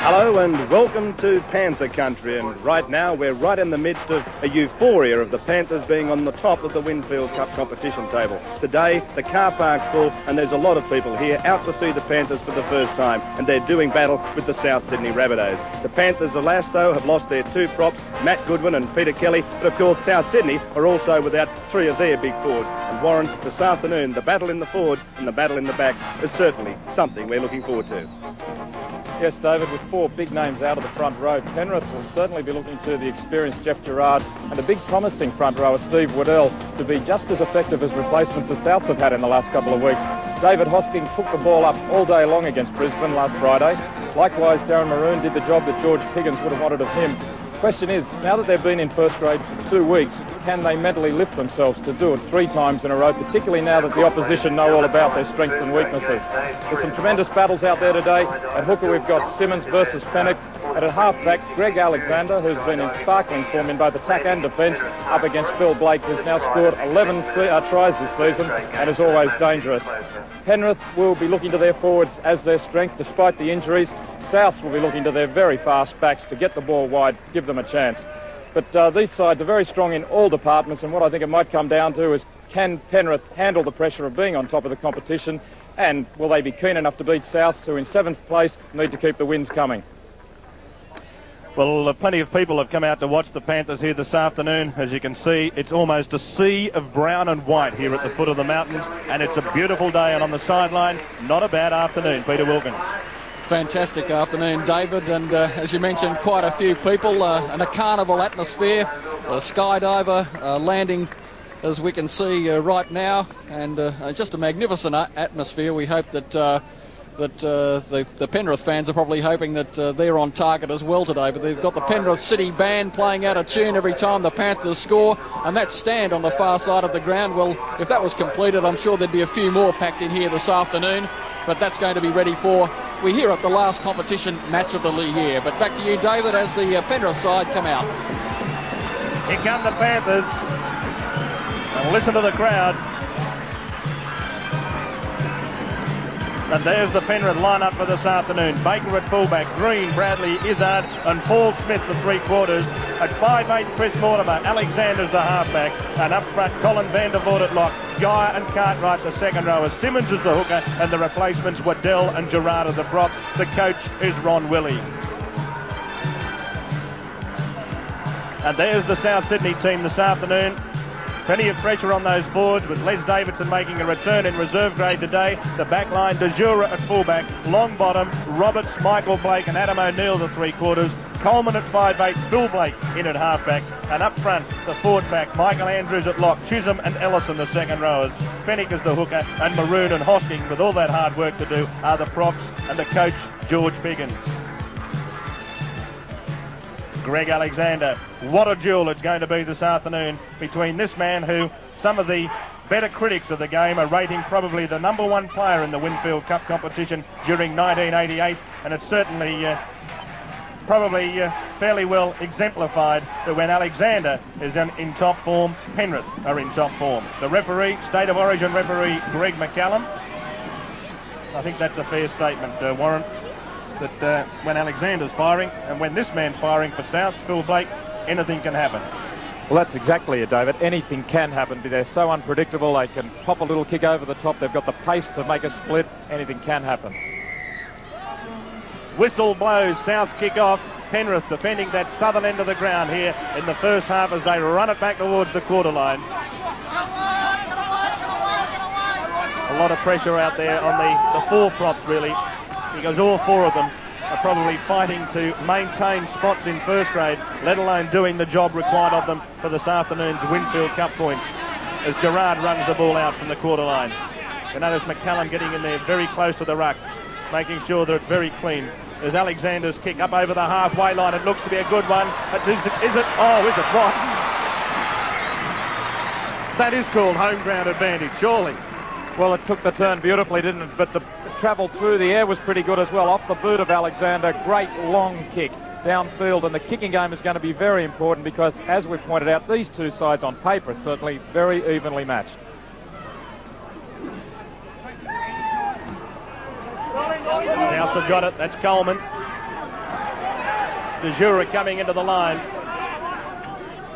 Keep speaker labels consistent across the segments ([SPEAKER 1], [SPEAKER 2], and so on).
[SPEAKER 1] Hello and welcome to Panther Country, and right now we're right in the midst of a euphoria of the Panthers being on the top of the Winfield Cup competition table. Today the car park's full and there's a lot of people here out to see the Panthers for the first time, and they're doing battle with the South Sydney Rabbitohs. The Panthers, alas though, have lost their two props, Matt Goodwin and Peter Kelly, but of course South Sydney are also without three of their big forwards. And Warren, this afternoon the battle in the forwards and the battle in the backs is certainly something we're looking forward to.
[SPEAKER 2] Yes, David, with four big names out of the front row, Penrith will certainly be looking to the experienced Jeff Gerard and a big promising front rower, Steve Waddell, to be just as effective as replacements the Souths have had in the last couple of weeks. David Hosking took the ball up all day long against Brisbane last Friday. Likewise, Darren Maroon did the job that George Piggins would have wanted of him. The question is, now that they've been in first grade for 2 weeks, can they mentally lift themselves to do it 3 times in a row, particularly now that the opposition know all about their strengths and weaknesses? There's some tremendous battles out there today. At hooker we've got Simmons versus Fenwick. And at halfback, Greg Alexander, who's been in sparkling form in both attack and defence, up against Phil Blake, who's now scored 11 tries this season and is always dangerous. Penrith will be looking to their forwards as their strength despite the injuries. South will be looking to their very fast backs to get the ball wide, give them a chance. But these sides are very strong in all departments, and what I think it might come down to is, can Penrith handle the pressure of being on top of the competition, and will they be keen enough to beat South, who in 7th place need to keep the wins coming?
[SPEAKER 1] Well, plenty of people have come out to watch the Panthers here this afternoon. As you can see, it's almost a sea of brown and white here at the foot of the mountains, and it's a beautiful day, and on the sideline, not a bad afternoon. Peter Wilkins.
[SPEAKER 3] Fantastic afternoon, David, and as you mentioned, quite a few people, and a carnival atmosphere, a skydiver landing, as we can see right now, and just a magnificent atmosphere. We hope that the Penrith fans are probably hoping that they're on target as well today, but they've got the Penrith City Band playing out a tune every time the Panthers score, and that stand on the far side of the ground, well, if that was completed, I'm sure there'd be a few more packed in here this afternoon, but that's going to be ready for, we're here at the last competition match of the year. But back to you, David, as the Penrith side come out.
[SPEAKER 1] Here come the Panthers, and listen to the crowd. And there's the Penrith lineup for this afternoon. Baker at fullback, Green, Bradley, Izzard and Paul Smith the 3/4. At 5'8", Chris Mortimer, Alexander's the halfback. And up front, Colin Vandervoort at lock. Guy and Cartwright the second rower. Simmons is the hooker, and the replacements Waddell and Gerard are the props. The coach is Ron Willey. And there's the South Sydney team this afternoon. Plenty of pressure on those forwards, with Les Davidson making a return in reserve grade today. The back line, De Jura at fullback, Longbottom, Roberts, Michael Blake and Adam O'Neill the 3/4. Coleman at 5'8", Phil Blake in at halfback. And up front, the forward back, Michael Andrews at lock, Chisholm and Ellison the second rowers. Fenwick is the hooker, and Maroon and Hosking, with all that hard work to do, are the props, and the coach, George Piggins. Greg Alexander. What a duel it's going to be this afternoon between this man, who some of the better critics of the game are rating probably the #1 player in the Winfield Cup competition during 1988, and it's certainly probably fairly well exemplified that when Alexander is in top form, Penrith are in top form. The referee, State of Origin referee Greg McCallum. I think that's a fair statement, Warren, that when Alexander's firing and when this man's firing for Souths, Phil Blake, anything can happen.
[SPEAKER 2] Well, that's exactly it, David. Anything can happen. They're so unpredictable. They can pop a little kick over the top. They've got the pace to make a split. Anything can happen.
[SPEAKER 1] Whistle blows, Souths kick off. Penrith defending that southern end of the ground here in the first half as they run it back towards the quarter line. A lot of pressure out there on the 4 props, really, because all 4 of them are probably fighting to maintain spots in first grade, let alone doing the job required of them for this afternoon's Winfield Cup points, as Gerard runs the ball out from the quarter line. You notice McCallum getting in there very close to the ruck, making sure that it's very clean. There's Alexander's kick up over the halfway line. It looks to be a good one. Is it? Oh, is it what? That is called home ground advantage, surely.
[SPEAKER 2] Well, it took the turn beautifully, didn't it? But the travel through the air was pretty good as well. Off the boot of Alexander, great long kick downfield. And the kicking game is going to be very important because, as we've pointed out, these two sides on paper are certainly very evenly matched.
[SPEAKER 1] Souths have got it. That's Coleman. De Jura coming into the line.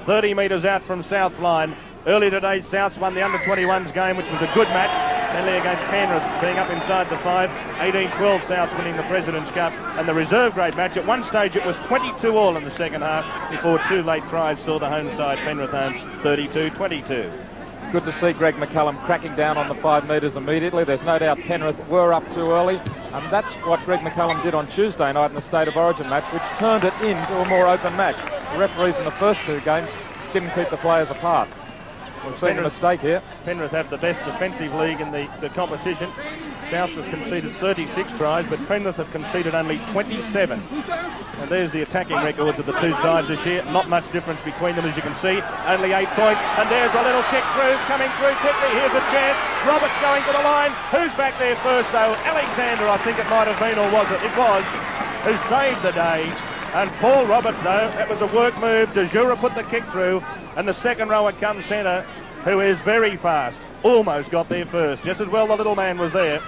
[SPEAKER 1] 30 metres out from South's line. Early today, Souths won the under-21s game, which was a good match. Penley against Penrith being up inside the 5. 18-12 Souths winning the President's Cup. And the reserve grade match, at one stage it was 22-all in the second half before two late tries saw the home side, Penrith home, 32-22.
[SPEAKER 2] Good to see Greg McCallum cracking down on the 5 metres immediately. There's no doubt Penrith were up too early. And that's what Greg McCallum did on Tuesday night in the State of Origin match, which turned it into a more open match. The referees in the first two games didn't keep the players apart. We've seen a mistake here.
[SPEAKER 1] Penrith have the best defensive league in the competition. South have conceded 36 tries, but Penrith have conceded only 27. And there's the attacking records of the two sides this year. Not much difference between them, as you can see. Only 8 points. And there's the little kick through, coming through quickly. Here's a chance. Roberts going for the line. Who's back there first, though? Alexander, I think it might have been, or was it? It was, who saved the day. And Paul Roberts, though, that was a work move. De Jura put the kick through. And the second rower comes centre, who is very fast. Almost got there first. Just as well the little man was there.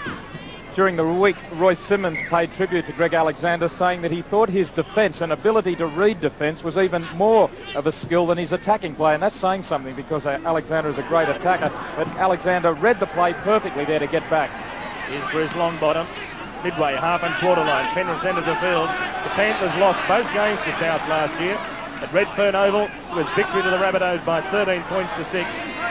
[SPEAKER 2] During the week, Royce Simmons paid tribute to Greg Alexander, saying that he thought his defence and ability to read defence was even more of a skill than his attacking play. And that's saying something, because Alexander is a great attacker. But Alexander read the play perfectly there to get back.
[SPEAKER 1] Here's Bruce Longbottom. Midway, half and quarter line. Penrith centre the field. The Panthers lost both games to Souths last year. At Redfern Oval, it was victory to the Rabbitohs by 13 points to 6.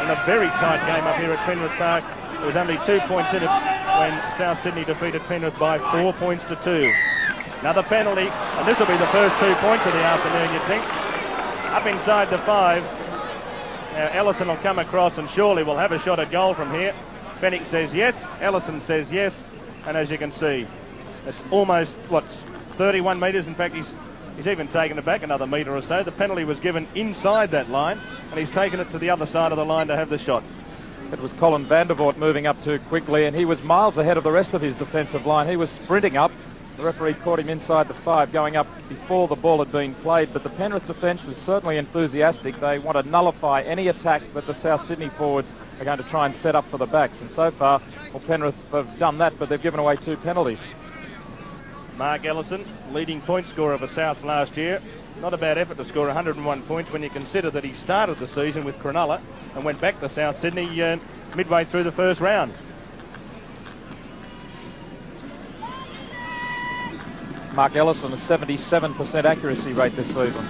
[SPEAKER 1] And a very tight game up here at Penrith Park. There was only 2 points in it when South Sydney defeated Penrith by 4 points to 2. Another penalty, and this will be the first 2 points of the afternoon, you'd think. Up inside the 5. Now Ellison will come across and surely will have a shot at goal from here. Fenwick says yes, Ellison says yes, and as you can see, it's almost, 31 metres. In fact, he's even taken it back another metre or so. The penalty was given inside that line, and he's taken it to the other side of the line to have the shot.
[SPEAKER 2] It was Colin Vandervoort moving up too quickly, and he was miles ahead of the rest of his defensive line. He was sprinting up. The referee caught him inside the 5, going up before the ball had been played. But the Penrith defence is certainly enthusiastic. They want to nullify any attack that the South Sydney forwards are going to try and set up for the backs. And so far, well, Penrith have done that, but they've given away 2 penalties.
[SPEAKER 1] Mark Ellison, leading point scorer for South last year. Not a bad effort to score 101 points when you consider that he started the season with Cronulla and went back to South Sydney midway through the first round.
[SPEAKER 2] Mark Ellison, a 77% accuracy rate this season.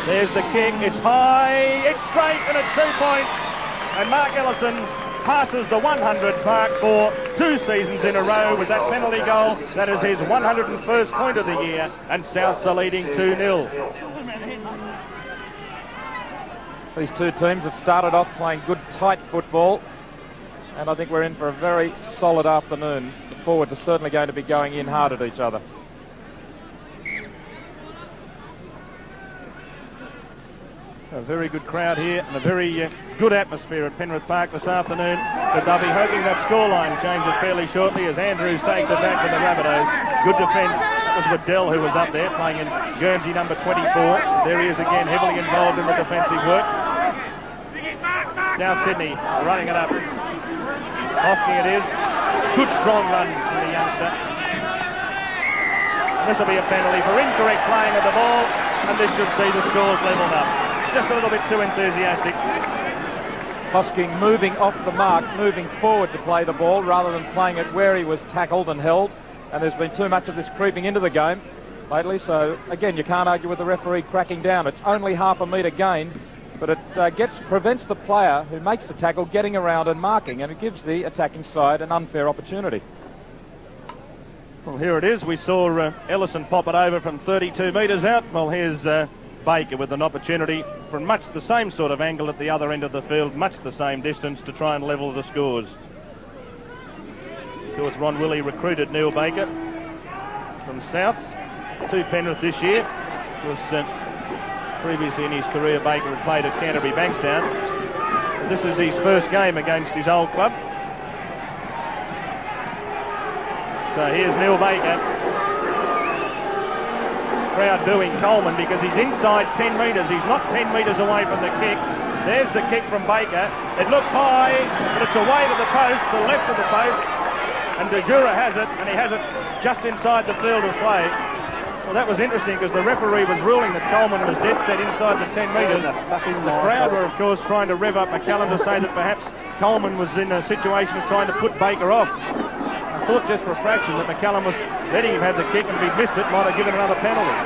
[SPEAKER 1] There's the kick. It's high, it's straight, and it's 2 points. And Mark Ellison passes the 100 mark for 2 seasons in a row with that penalty goal. That is his 101st point of the year, and Souths are leading 2-0.
[SPEAKER 2] These two teams have started off playing good, tight football, and I think we're in for a very solid afternoon. The forwards are certainly going to be going in hard at each other.
[SPEAKER 1] A very good crowd here and a very good atmosphere at Penrith Park this afternoon, but they'll be hoping that scoreline changes fairly shortly as Andrews takes it back for the Rabbitohs. Good defence. That was Waddell who was up there playing in Guernsey number 24. There he is again, heavily involved in the defensive work. South Sydney running it up. Hosking it is. Good strong run from the youngster. And this will be a penalty for incorrect playing of the ball, and this should see the scores levelled up. Just a little bit too enthusiastic.
[SPEAKER 2] Hosking moving off the mark, moving forward to play the ball rather than playing it where he was tackled and held. And there's been too much of this creeping into the game lately. So, again, you can't argue with the referee cracking down. It's only half a metre gained, but it prevents the player who makes the tackle getting around and marking, and it gives the attacking side an unfair opportunity.
[SPEAKER 1] Well, here it is. We saw Ellison pop it over from 32 metres out. Well, here's Baker with an opportunity from much the same sort of angle at the other end of the field, much the same distance, to try and level the scores. Of course, Ron Willey recruited Neil Baker from Souths to Penrith this year. Of course, previously in his career, Baker had played at Canterbury Bankstown. And this is his first game against his old club. So here's Neil Baker. Crowd booing Coleman because he's inside 10 metres. He's not 10 metres away from the kick. There's the kick from Baker. It looks high, but it's away to the post, the left of the post. And De Jura has it, and he has it just inside the field of play. Well, that was interesting because the referee was ruling that Coleman was dead set inside the 10 metres. The crowd were, of course, trying to rev up McCallum to say that perhaps Coleman was in a situation of trying to put Baker off. I thought just for a fraction that McCallum was letting him have the kick, and if he'd missed it, might have given another penalty.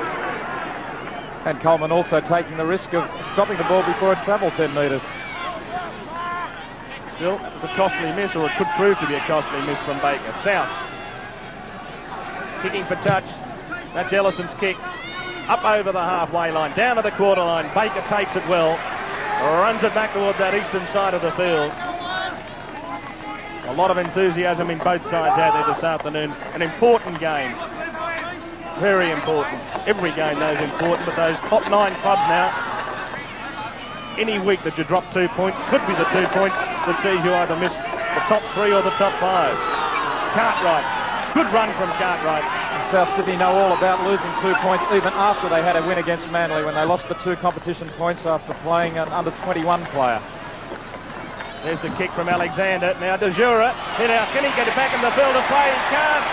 [SPEAKER 2] And Coleman also taking the risk of stopping the ball before it travelled 10 metres.
[SPEAKER 1] Still, it's a costly miss, or it could prove to be a costly miss from Baker. Souths kicking for touch. That's Ellison's kick. Up over the halfway line, down to the quarter line. Baker takes it well, runs it back toward that eastern side of the field. A lot of enthusiasm in both sides out there this afternoon. An important game. Very important. Every game though is important, but those top 9 clubs now, any week that you drop 2 points could be the 2 points that sees you either miss the top 3 or the top 5. Cartwright. Good run from Cartwright.
[SPEAKER 2] And South Sydney know all about losing 2 points even after they had a win against Manly when they lost the 2 competition points after playing an under-21 player.
[SPEAKER 1] There's the kick from Alexander. Now De Jura hit out. Can he get it back in the field of play? He can't.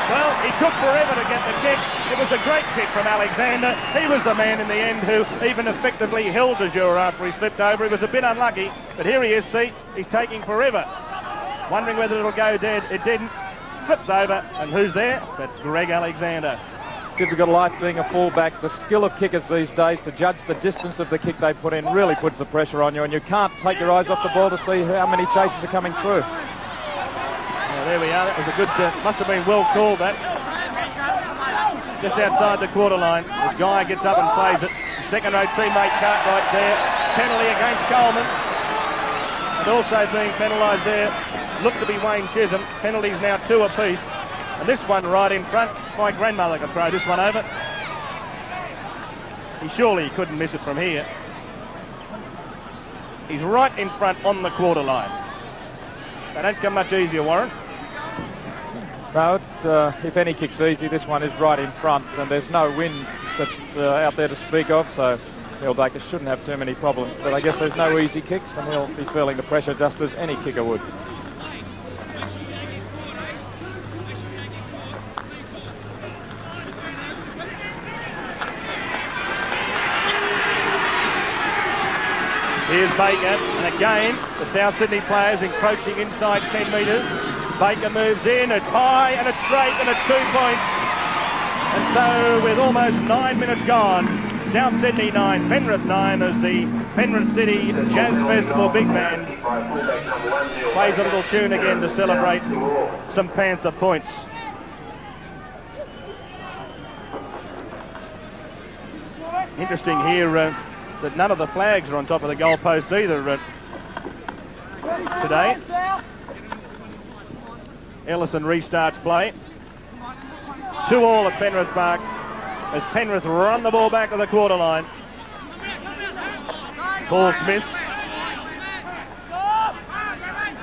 [SPEAKER 1] Well, he took forever to get the kick. It was a great kick from Alexander. He was the man in the end who even effectively held De Jura after he slipped over. He was a bit unlucky, but here he is, see, he's taking forever. Wondering whether it'll go dead. It didn't. Slips over, and who's there? But Greg Alexander.
[SPEAKER 2] Difficult life being a fullback. The skill of kickers these days to judge the distance of the kick they put in really puts the pressure on you, and you can't take your eyes off the ball to see how many chases are coming through.
[SPEAKER 1] Well, there we are. That was a good, must have been well called, that. Just outside the quarter line. This guy gets up and plays it. His second row teammate Cartwright's there. Penalty against Coleman. And also being penalised there looked to be Wayne Chisholm. Penalties now 2 apiece. And this one right in front. My grandmother could throw this one over. Surely he couldn't miss it from here. He's right in front on the quarter line. They don't come much easier, Warren.
[SPEAKER 2] No, if any kick's easy, this one is right in front, and there's no wind that's out there to speak of, so Neil Baker shouldn't have too many problems. But I guess there's no easy kicks, and he'll be feeling the pressure just as any kicker would.
[SPEAKER 1] Here's Baker, and again, the South Sydney players encroaching inside 10 metres. Baker moves in, it's high, and it's straight, and it's 2 points. And so, with almost 9 minutes gone, South Sydney 9, Penrith 9, as the Penrith City Jazz Festival Big Band plays a little tune again to celebrate some Panther points. Interesting here that none of the flags are on top of the goalposts either today. Ellison restarts play. 2-2 at Penrith Park as Penrith run the ball back to the quarter line. Paul Smith.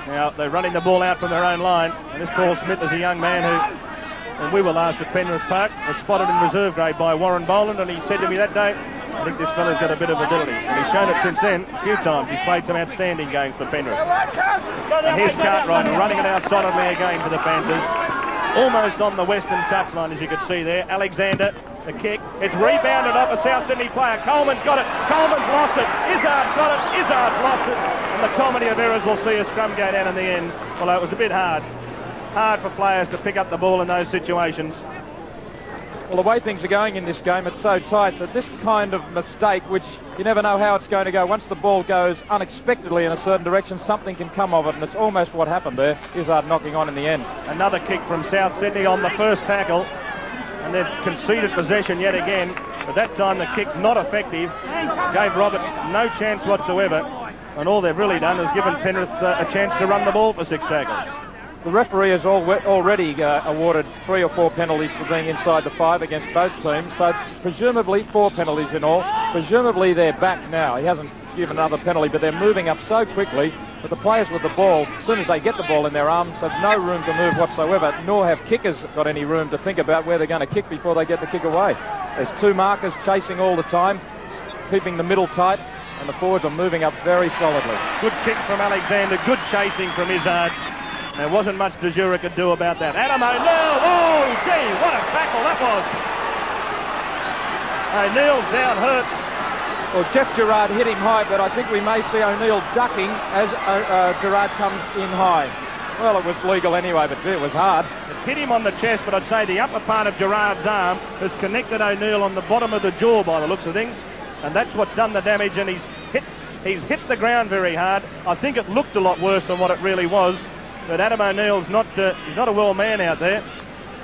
[SPEAKER 1] Now they're running the ball out from their own line, and this Paul Smith is a young man who, when we were last at Penrith Park, was spotted in reserve grade by Warren Boland, and he said to me that day, I think this fella's got a bit of ability. And he's shown it since then a few times. He's played some outstanding games for Penrith. And here's Cartwright running it out solidly again for the Panthers. Almost on the western touchline, as you could see there. Alexander, the kick. It's rebounded off a South Sydney player. Coleman's got it. Coleman's lost it. Izzard's got it. Izzard's lost it. And the comedy of errors will see a scrum go down in the end. Although it was a bit hard. Hard for players to pick up the ball in those situations.
[SPEAKER 2] Well, the way things are going in this game, it's so tight that this kind of mistake, which you never know how it's going to go, once the ball goes unexpectedly in a certain direction, something can come of it, and it's almost what happened there. Izzard knocking on in the end.
[SPEAKER 1] Another kick from South Sydney on the first tackle, and they've conceded possession yet again, but that time the kick not effective, gave Roberts no chance whatsoever, and all they've really done is given Penrith a chance to run the ball for 6 tackles.
[SPEAKER 2] The referee has already awarded 3 or 4 penalties for being inside the 5 against both teams, so presumably 4 penalties in all. Presumably they're back now. He hasn't given another penalty, but they're moving up so quickly that the players with the ball, as soon as they get the ball in their arms, have no room to move whatsoever, nor have kickers got any room to think about where they're going to kick before they get the kick away. There's 2 markers chasing all the time, keeping the middle tight, and the forwards are moving up very solidly.
[SPEAKER 1] Good kick from Alexander, good chasing from Izzard. There wasn't much De Jura could do about that. Adam O'Neill, oh gee, what a tackle that was. O'Neill's down hurt.
[SPEAKER 2] Well, Jeff Gerard hit him high, but I think we may see O'Neill ducking as Gerard comes in high. Well, it was legal anyway, but gee, it was hard.
[SPEAKER 1] It's hit him on the chest, but I'd say the upper part of Gerard's arm has connected O'Neill on the bottom of the jaw by the looks of things, and that's what's done the damage, and he's hit the ground very hard. I think it looked a lot worse than what it really was. But Adam O'Neill's not a well man out there.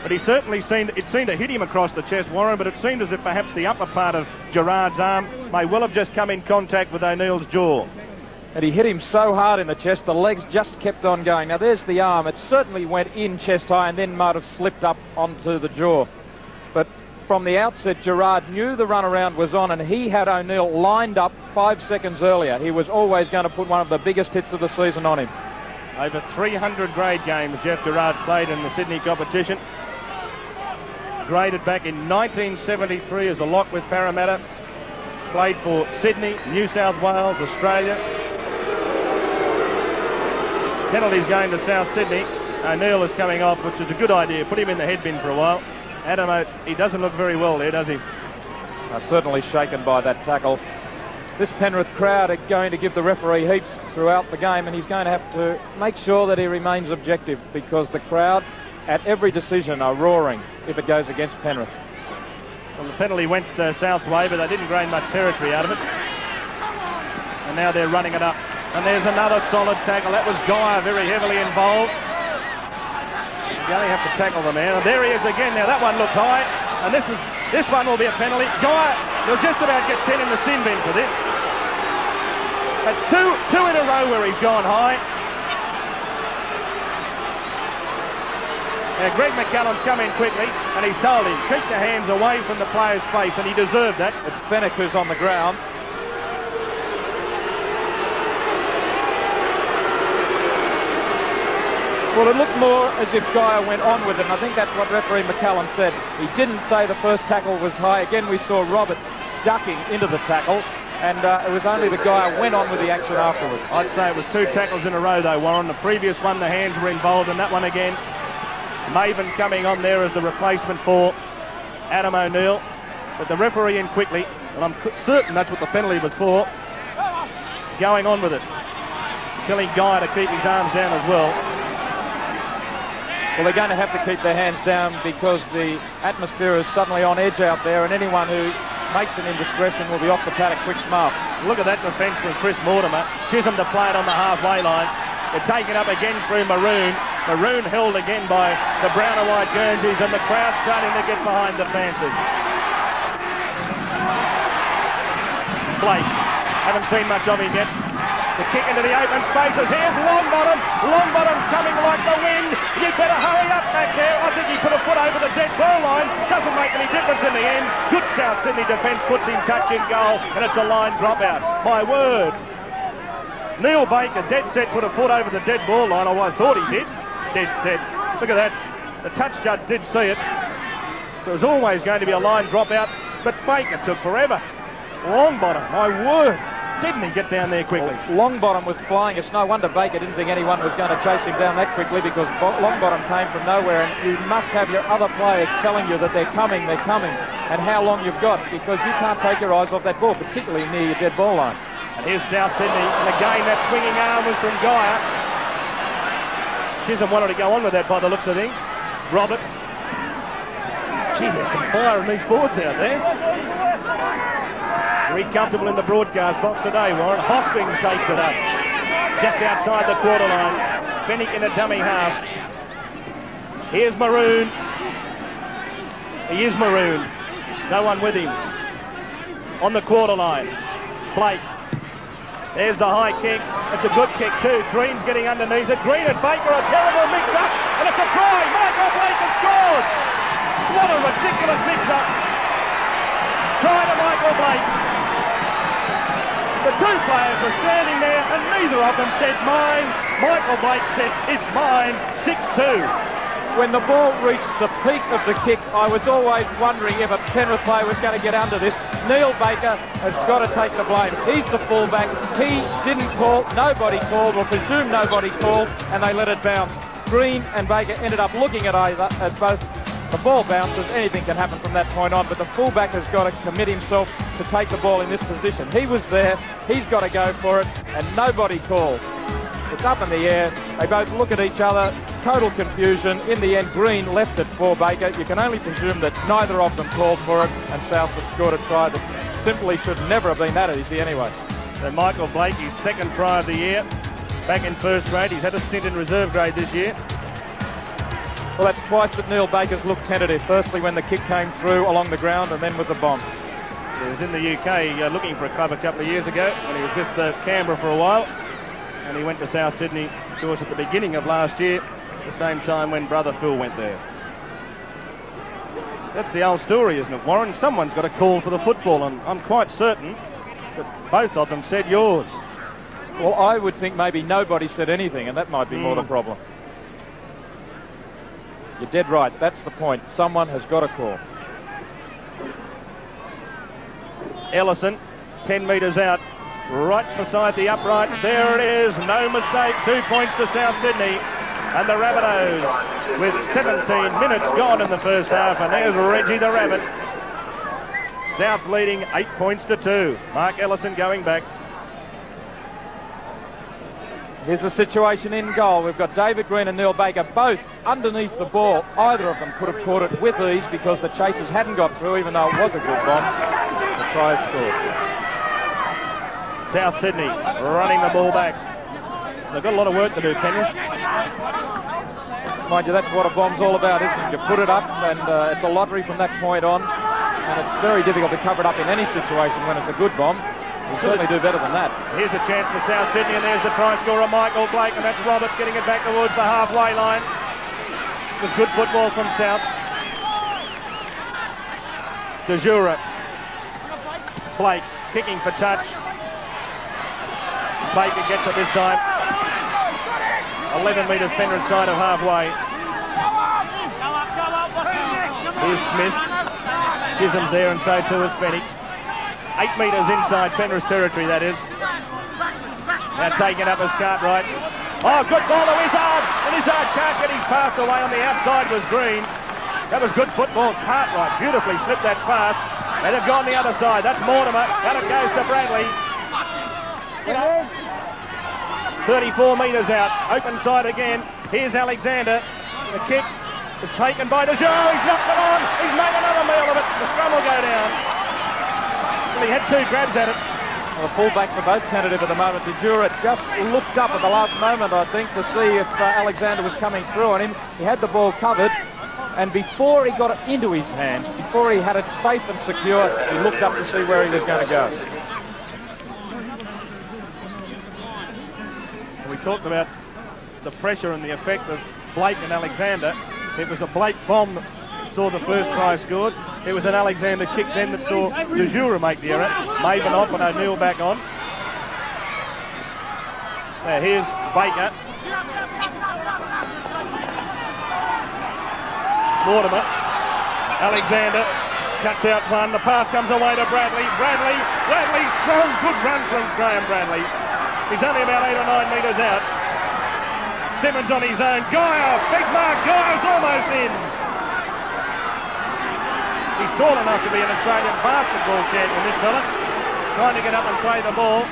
[SPEAKER 1] But he certainly seemed to hit him across the chest, Warren, but it seemed as if perhaps the upper part of Gerard's arm may well have just come in contact with O'Neill's jaw.
[SPEAKER 2] And he hit him so hard in the chest, the legs just kept on going. Now there's the arm. It certainly went in chest high and then might have slipped up onto the jaw. But from the outset, Gerard knew the runaround was on, and he had O'Neill lined up 5 seconds earlier. He was always going to put one of the biggest hits of the season on him.
[SPEAKER 1] Over 300 grade games Jeff Gerard's played in the Sydney competition. Graded back in 1973 as a lock with Parramatta. Played for Sydney, New South Wales, Australia. Penalties going to South Sydney. O'Neill is coming off, which is a good idea. Put him in the head bin for a while. Adam, he doesn't look very well there, does he?
[SPEAKER 2] Certainly shaken by that tackle. This Penrith crowd are going to give the referee heaps throughout the game, and he's going to have to make sure that he remains objective, because the crowd at every decision are roaring if it goes against Penrith.
[SPEAKER 1] Well, the penalty went South's way, but they didn't gain much territory out of it. And now they're running it up. And there's another solid tackle. That was Geyer very heavily involved. You only have to tackle the man. And there he is again. Now that one looked high, and this one will be a penalty. Geyer, you'll just about get 10 in the sin bin for this. That's two in a row where he's gone high. Now Greg McCallum's come in quickly, and he's told him, keep your hands away from the player's face, and he deserved that.
[SPEAKER 2] It's Fennick who's on the ground. Well, it looked more as if Geyer went on with it, and I think that's what referee McCallum said. He didn't say the first tackle was high. Again, we saw Roberts ducking into the tackle, and it was only the Geyer went on with the action afterwards.
[SPEAKER 1] I'd say it was 2 tackles in a row, though, Warren. The previous one, the hands were involved, and that one again. Maven coming on there as the replacement for Adam O'Neill. But the referee in quickly, and I'm certain that's what the penalty was for, going on with it, telling Geyer to keep his arms down as well.
[SPEAKER 2] Well, they're going to have to keep their hands down because the atmosphere is suddenly on edge out there, and anyone who makes an indiscretion will be off the paddock quick smart.
[SPEAKER 1] Look at that defence from Chris Mortimer. Chisholm to play it on the halfway line. They're taken up again through Maroon. Maroon held again by the brown and white Guernseys, and the crowd starting to get behind the Panthers. Blake, haven't seen much of him yet. The kick into the open spaces. Here's Longbottom. Longbottom coming like the wind. You better hurry up back there. I think he put a foot over the dead ball line. Doesn't make any difference in the end. Good South Sydney defence puts him touching goal, and it's a line dropout. My word. Neil Baker, dead set, put a foot over the dead ball line. Oh, I thought he did. Dead set. Look at that. The touch judge did see it. There was always going to be a line dropout, but Baker took forever. Longbottom, my word. Didn't he get down there quickly?
[SPEAKER 2] Well, Longbottom was flying. It's no wonder Baker didn't think anyone was going to chase him down that quickly, because Longbottom came from nowhere, and you must have your other players telling you that they're coming, and how long you've got, because you can't take your eyes off that ball, particularly near your dead ball line.
[SPEAKER 1] And here's South Sydney, and again that swinging arm was from Geyer. Chisholm wanted to go on with that by the looks of things. Roberts. Gee, there's some fire in these boards out there. Very comfortable in the broadcast box today, Warren. Hoskins takes it up. Just outside the quarter line. Fennick in a dummy half. Here's Maroon. He is Maroon. No one with him. On the quarter line. Blake. There's the high kick. It's a good kick too. Green's getting underneath it. Green and Baker, a terrible mix-up. And it's a try. Michael Blake has scored. What a ridiculous mix-up. Try to Michael Blake. The two players were standing there and neither of them said mine. Michael Blake said it's mine. 6-2.
[SPEAKER 2] When the ball reached the peak of the kick, I was always wondering if a Penrith player was going to get under this. Neil Baker has got to take the blame. He's the fullback. He didn't call. Nobody called, or presumed nobody called, and they let it bounce. Green and Baker ended up looking at both. The ball bounces. Anything can happen from that point on, but the fullback has got to commit himself to take the ball in this position. He was there. He's got to go for it, and nobody called. It's up in the air. They both look at each other. Total confusion. In the end, Green left it for Baker. You can only presume that neither of them called for it, and South have scored a try that simply should never have been that easy anyway.
[SPEAKER 1] So Michael Blake, his second try of the year, back in first grade. He's had a stint in reserve grade this year.
[SPEAKER 2] Well, that's twice that Neil Baker's looked tentative. Firstly when the kick came through along the ground, and then with the bomb.
[SPEAKER 1] He was in the UK looking for a club a couple of years ago when he was with Canberra for a while. And he went to South Sydney, of course, at the beginning of last year, at the same time when brother Phil went there. That's the old story, isn't it, Warren? Someone's got a call for the football, and I'm quite certain that both of them said yours.
[SPEAKER 2] Well, I would think maybe nobody said anything, and that might be more the problem. You're dead right. That's the point. Someone has got a call.
[SPEAKER 1] Ellison, 10 metres out. Right beside the uprights, there it is, no mistake, 2 points to South Sydney. And the Rabbitohs with 17 minutes gone in the first half, and there's Reggie the Rabbit. South's leading 8 points to 2. Mark Ellison going back.
[SPEAKER 2] Here's the situation in goal. We've got David Green and Neil Baker both underneath the ball. Either of them could have caught it with ease because the chasers hadn't got through, even though it was a good bomb. The try is scored.
[SPEAKER 1] South Sydney running the ball back. They've got a lot of work to do, Penrith.
[SPEAKER 2] Mind you, that's what a bomb's all about, isn't it? You put it up and it's a lottery from that point on, and it's very difficult to cover it up in any situation when it's a good bomb. We'll certainly do better than that.
[SPEAKER 1] Here's a chance for South Sydney, and there's the try scorer, Michael Blake, and that's Roberts getting it back towards the halfway line. It was good football from Souths. De Jure. Blake kicking for touch. Baker gets it this time. 11 metres Penrith side of halfway. Here's Smith. Chisholm's there, and so too is Fennick. 8 metres inside Penrith's territory, that is. Now taking up as Cartwright. Oh, good ball to Izzard. And Izzard can't get his pass away. On the outside was Green. That was good football. Cartwright beautifully slipped that pass. And they've gone the other side. That's Mortimer. Out it goes to Bradley. 34 metres out, open side again. Here's Alexander. The kick is taken by De Jure. He's knocked it on. He's made another meal of it. The scrum will go down. Well, he had 2 grabs at it.
[SPEAKER 2] Well, the fullbacks are both tentative at the moment. De Jure just looked up at the last moment, I think, to see if Alexander was coming through on him. He had the ball covered, and before he got it into his hands, before he had it safe and secure, he looked up to see where he was going to go.
[SPEAKER 1] We talked about the pressure and the effect of Blake and Alexander. It was a Blake bomb that saw the first try scored. It was an Alexander kick then that saw De Jure make the error. Maven off and O'Neill back on. Now here's Baker. Mortimer. Alexander cuts out one. The pass comes away to Bradley. Bradley strong. Good run from Graham Bradley. He's only about 8 or 9 metres out. Simmons on his own. Geyer, big mark. Geyer's almost in. He's tall enough to be an Australian basketball champion, this fella. Trying to get up and play the ball.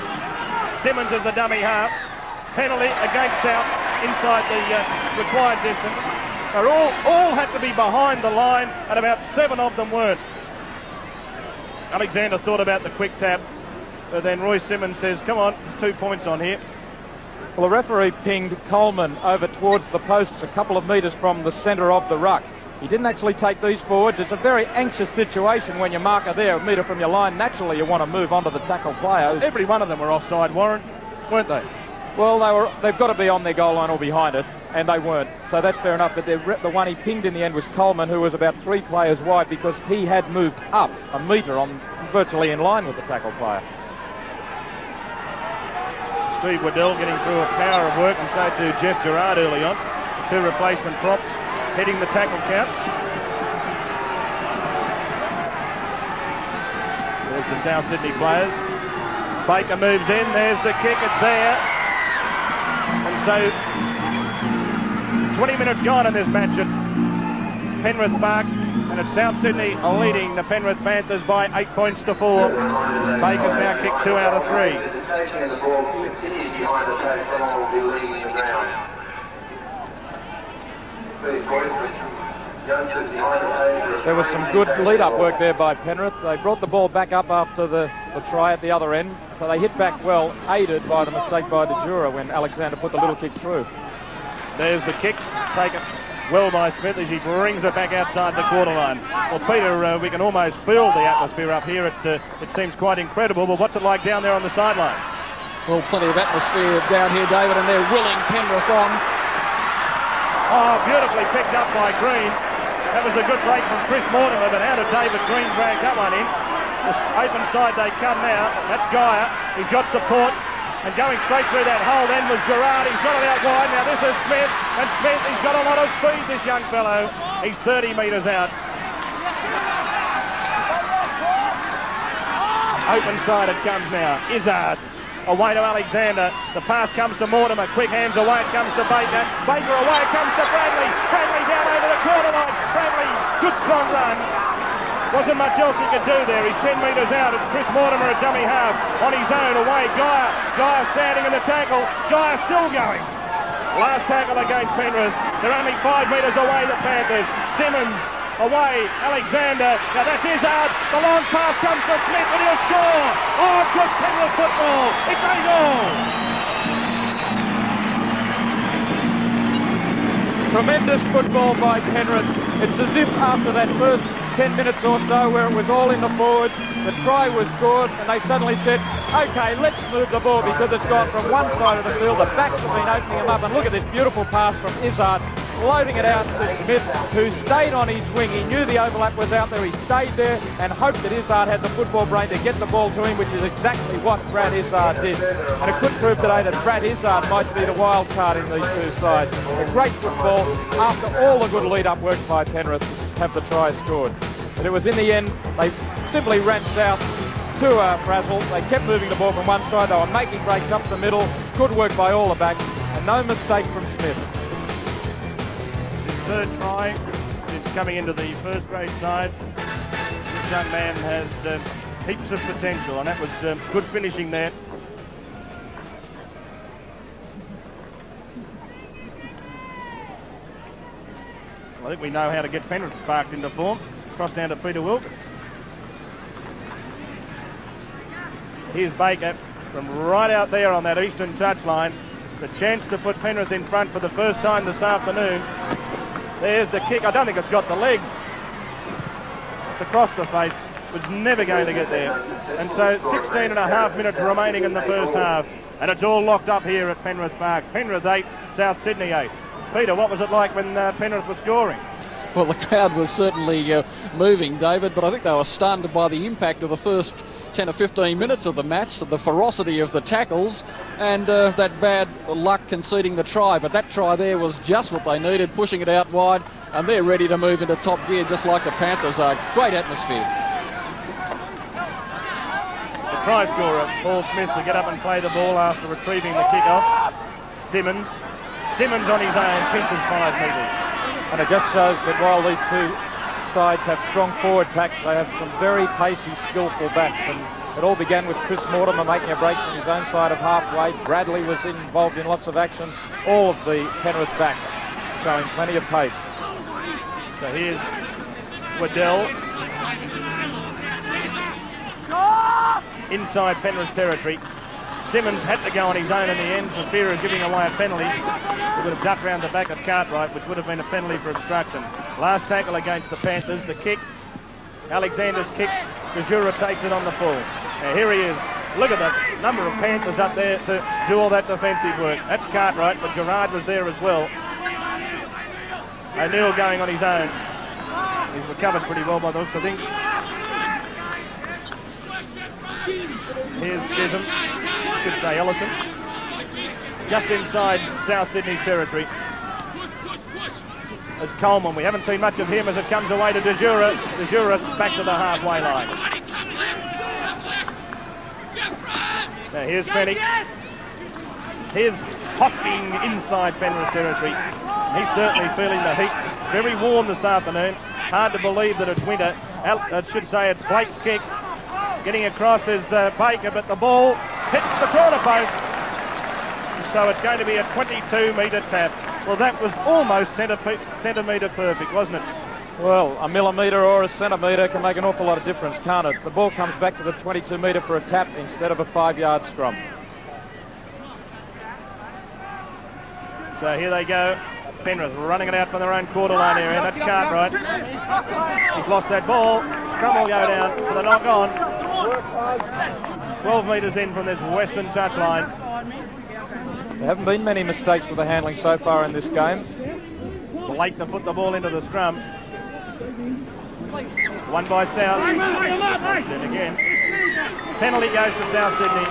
[SPEAKER 1] Simmons is the dummy half. Penalty against South inside the required distance. They're all had to be behind the line, and about 7 of them weren't. Alexander thought about the quick tap, but then Roy Simmons says, come on, there's 2 points on here.
[SPEAKER 2] Well, the referee pinged Coleman over towards the posts a couple of metres from the centre of the ruck. He didn't actually take these forwards. It's a very anxious situation when your marker there, a metre from your line. Naturally, you want to move on to the tackle player.
[SPEAKER 1] Every one of them were offside, Warren, weren't they?
[SPEAKER 2] Well, they've got to be on their goal line or behind it, and they weren't. So that's fair enough. But the one he pinged in the end was Coleman, who was about 3 players wide because he had moved up a metre on virtually in line with the tackle player.
[SPEAKER 1] Steve Waddell getting through a power of work, and so to Jeff Gerard early on. 2 replacement props heading the tackle count. There's the South Sydney players. Baker moves in, there's the kick, it's there. And so 20 minutes gone in this match at Penrith Park, and it's South Sydney leading the Penrith Panthers by 8 points to 4. Baker's now kicked 2 out of 3.
[SPEAKER 2] There was some good lead-up work there by Penrith. They brought the ball back up after the try at the other end, so they hit back well, aided by the mistake by De Jura when Alexander put the little kick through.
[SPEAKER 1] There's the kick, taken well by Smith as he brings it back outside the quarter line. Well, Peter, we can almost feel the atmosphere up here. It seems quite incredible, but what's it like down there on the sideline?
[SPEAKER 3] Well, plenty of atmosphere down here, David, and they're willing Penrith on.
[SPEAKER 1] Oh, beautifully picked up by Green. That was a good break from Chris Mortimer, but how did David Green drag that one in? Just open side they come now. That's Geyer. He's got support. And going straight through that hole then was Gerard. He's got it out wide. Now this is Smith. And Smith, he's got a lot of speed, this young fellow. He's 30 metres out. Open side it comes now. Izzard. Away to Alexander. The pass comes to Mortimer. Quick hands away. It comes to Baker. Baker away. It comes to Bradley. Bradley down over the quarter line. Bradley, good strong run. Wasn't much else he could do there. He's 10 metres out. It's Chris Mortimer at dummy half. On his own, away. Geyer. Geyer standing in the tackle. Geyer still going. Last tackle against Penrith. They're only 5 metres away, the Panthers. Simmons away. Alexander. Now that's Izzard. The long pass comes to Smith and he'll score. Oh, good Penrith football. It's 8-all.
[SPEAKER 2] Tremendous football by Penrith. It's as if after that first 10 minutes or so where it was all in the forwards, the try was scored and they suddenly said, okay, let's move the ball because it's gone from one side of the field. The backs have been opening them up, and look at this beautiful pass from Izzard, floating it out to Smith, who stayed on his wing. He knew the overlap was out there. He stayed there and hoped that Izzard had the football brain to get the ball to him, which is exactly what Brad Izzard did. And it could prove today that Brad Izzard might be the wild card in these two sides. A great football after all the good lead-up work by Penrith to have the try scored. But it was in the end, they simply ran south to Frazzle. They kept moving the ball from one side. They were making breaks up the middle. Good work by all the backs, and no mistake from Smith.
[SPEAKER 1] His third try since coming into the first grade side. This young man has heaps of potential, and that was good finishing there. I think we know how to get Penrith sparked into form. Cross down to Peter Wilkins. Here's Baker from right out there on that eastern touchline. The chance to put Penrith in front for the first time this afternoon. There's the kick. I don't think it's got the legs. It's across the face. Was never going to get there. And so 16 and a half minutes remaining in the first half. And it's all locked up here at Penrith Park. Penrith 8, South Sydney 8. Peter, what was it like when Penrith was scoring?
[SPEAKER 3] Well, the crowd was certainly moving, David, but I think they were stunned by the impact of the first 10 or 15 minutes of the match, the ferocity of the tackles, and that bad luck conceding the try. But that try there was just what they needed, pushing it out wide, and they're ready to move into top gear just like the Panthers are. Great atmosphere.
[SPEAKER 1] The try scorer, Paul Smith, to get up and play the ball after retrieving the kick-off. Simmons on his own, pinches 5 metres.
[SPEAKER 2] And it just shows that while these two sides have strong forward packs, they have some very pacey, skillful backs. And it all began with Chris Mortimer making a break from his own side of halfway. Bradley was involved in lots of action. All of the Penrith backs showing plenty of pace.
[SPEAKER 1] So here's Waddell. Inside Penrith territory. Simmons had to go on his own in the end for fear of giving away a penalty. He would have ducked round the back of Cartwright, which would have been a penalty for obstruction. Last tackle against the Panthers, the kick. Alexander's kicks, Gajura takes it on the full. Now here he is. Look at the number of Panthers up there to do all that defensive work. That's Cartwright, but Gerard was there as well. O'Neill going on his own. He's recovered pretty well by the looks of things. Here's Chisholm, should say Ellison. Just inside South Sydney's territory. There's Coleman. We haven't seen much of him as it comes away to Dejura. Dejura back to the halfway line. Now here's Fennick. Here's Hosking inside Penrith territory. He's certainly feeling the heat. It's very warm this afternoon. Hard to believe that it's winter. I should say it's Blake's kick. Getting across is Baker, but the ball hits the corner post. So it's going to be a 22-metre tap. Well, that was almost centimetre perfect, wasn't it?
[SPEAKER 2] Well, a millimetre or a centimetre can make an awful lot of difference, can't it? The ball comes back to the 22-metre for a tap instead of a 5-yard scrum.
[SPEAKER 1] So here they go. Penrith running it out from their own quarter line area. That's Cartwright. He's lost that ball. Scrum will go down for the knock on. 12 metres in from this western touchline.
[SPEAKER 2] There haven't been many mistakes with the handling so far in this game.
[SPEAKER 1] Blake to put the ball into the scrum. One by South. Then again. Penalty goes to South Sydney.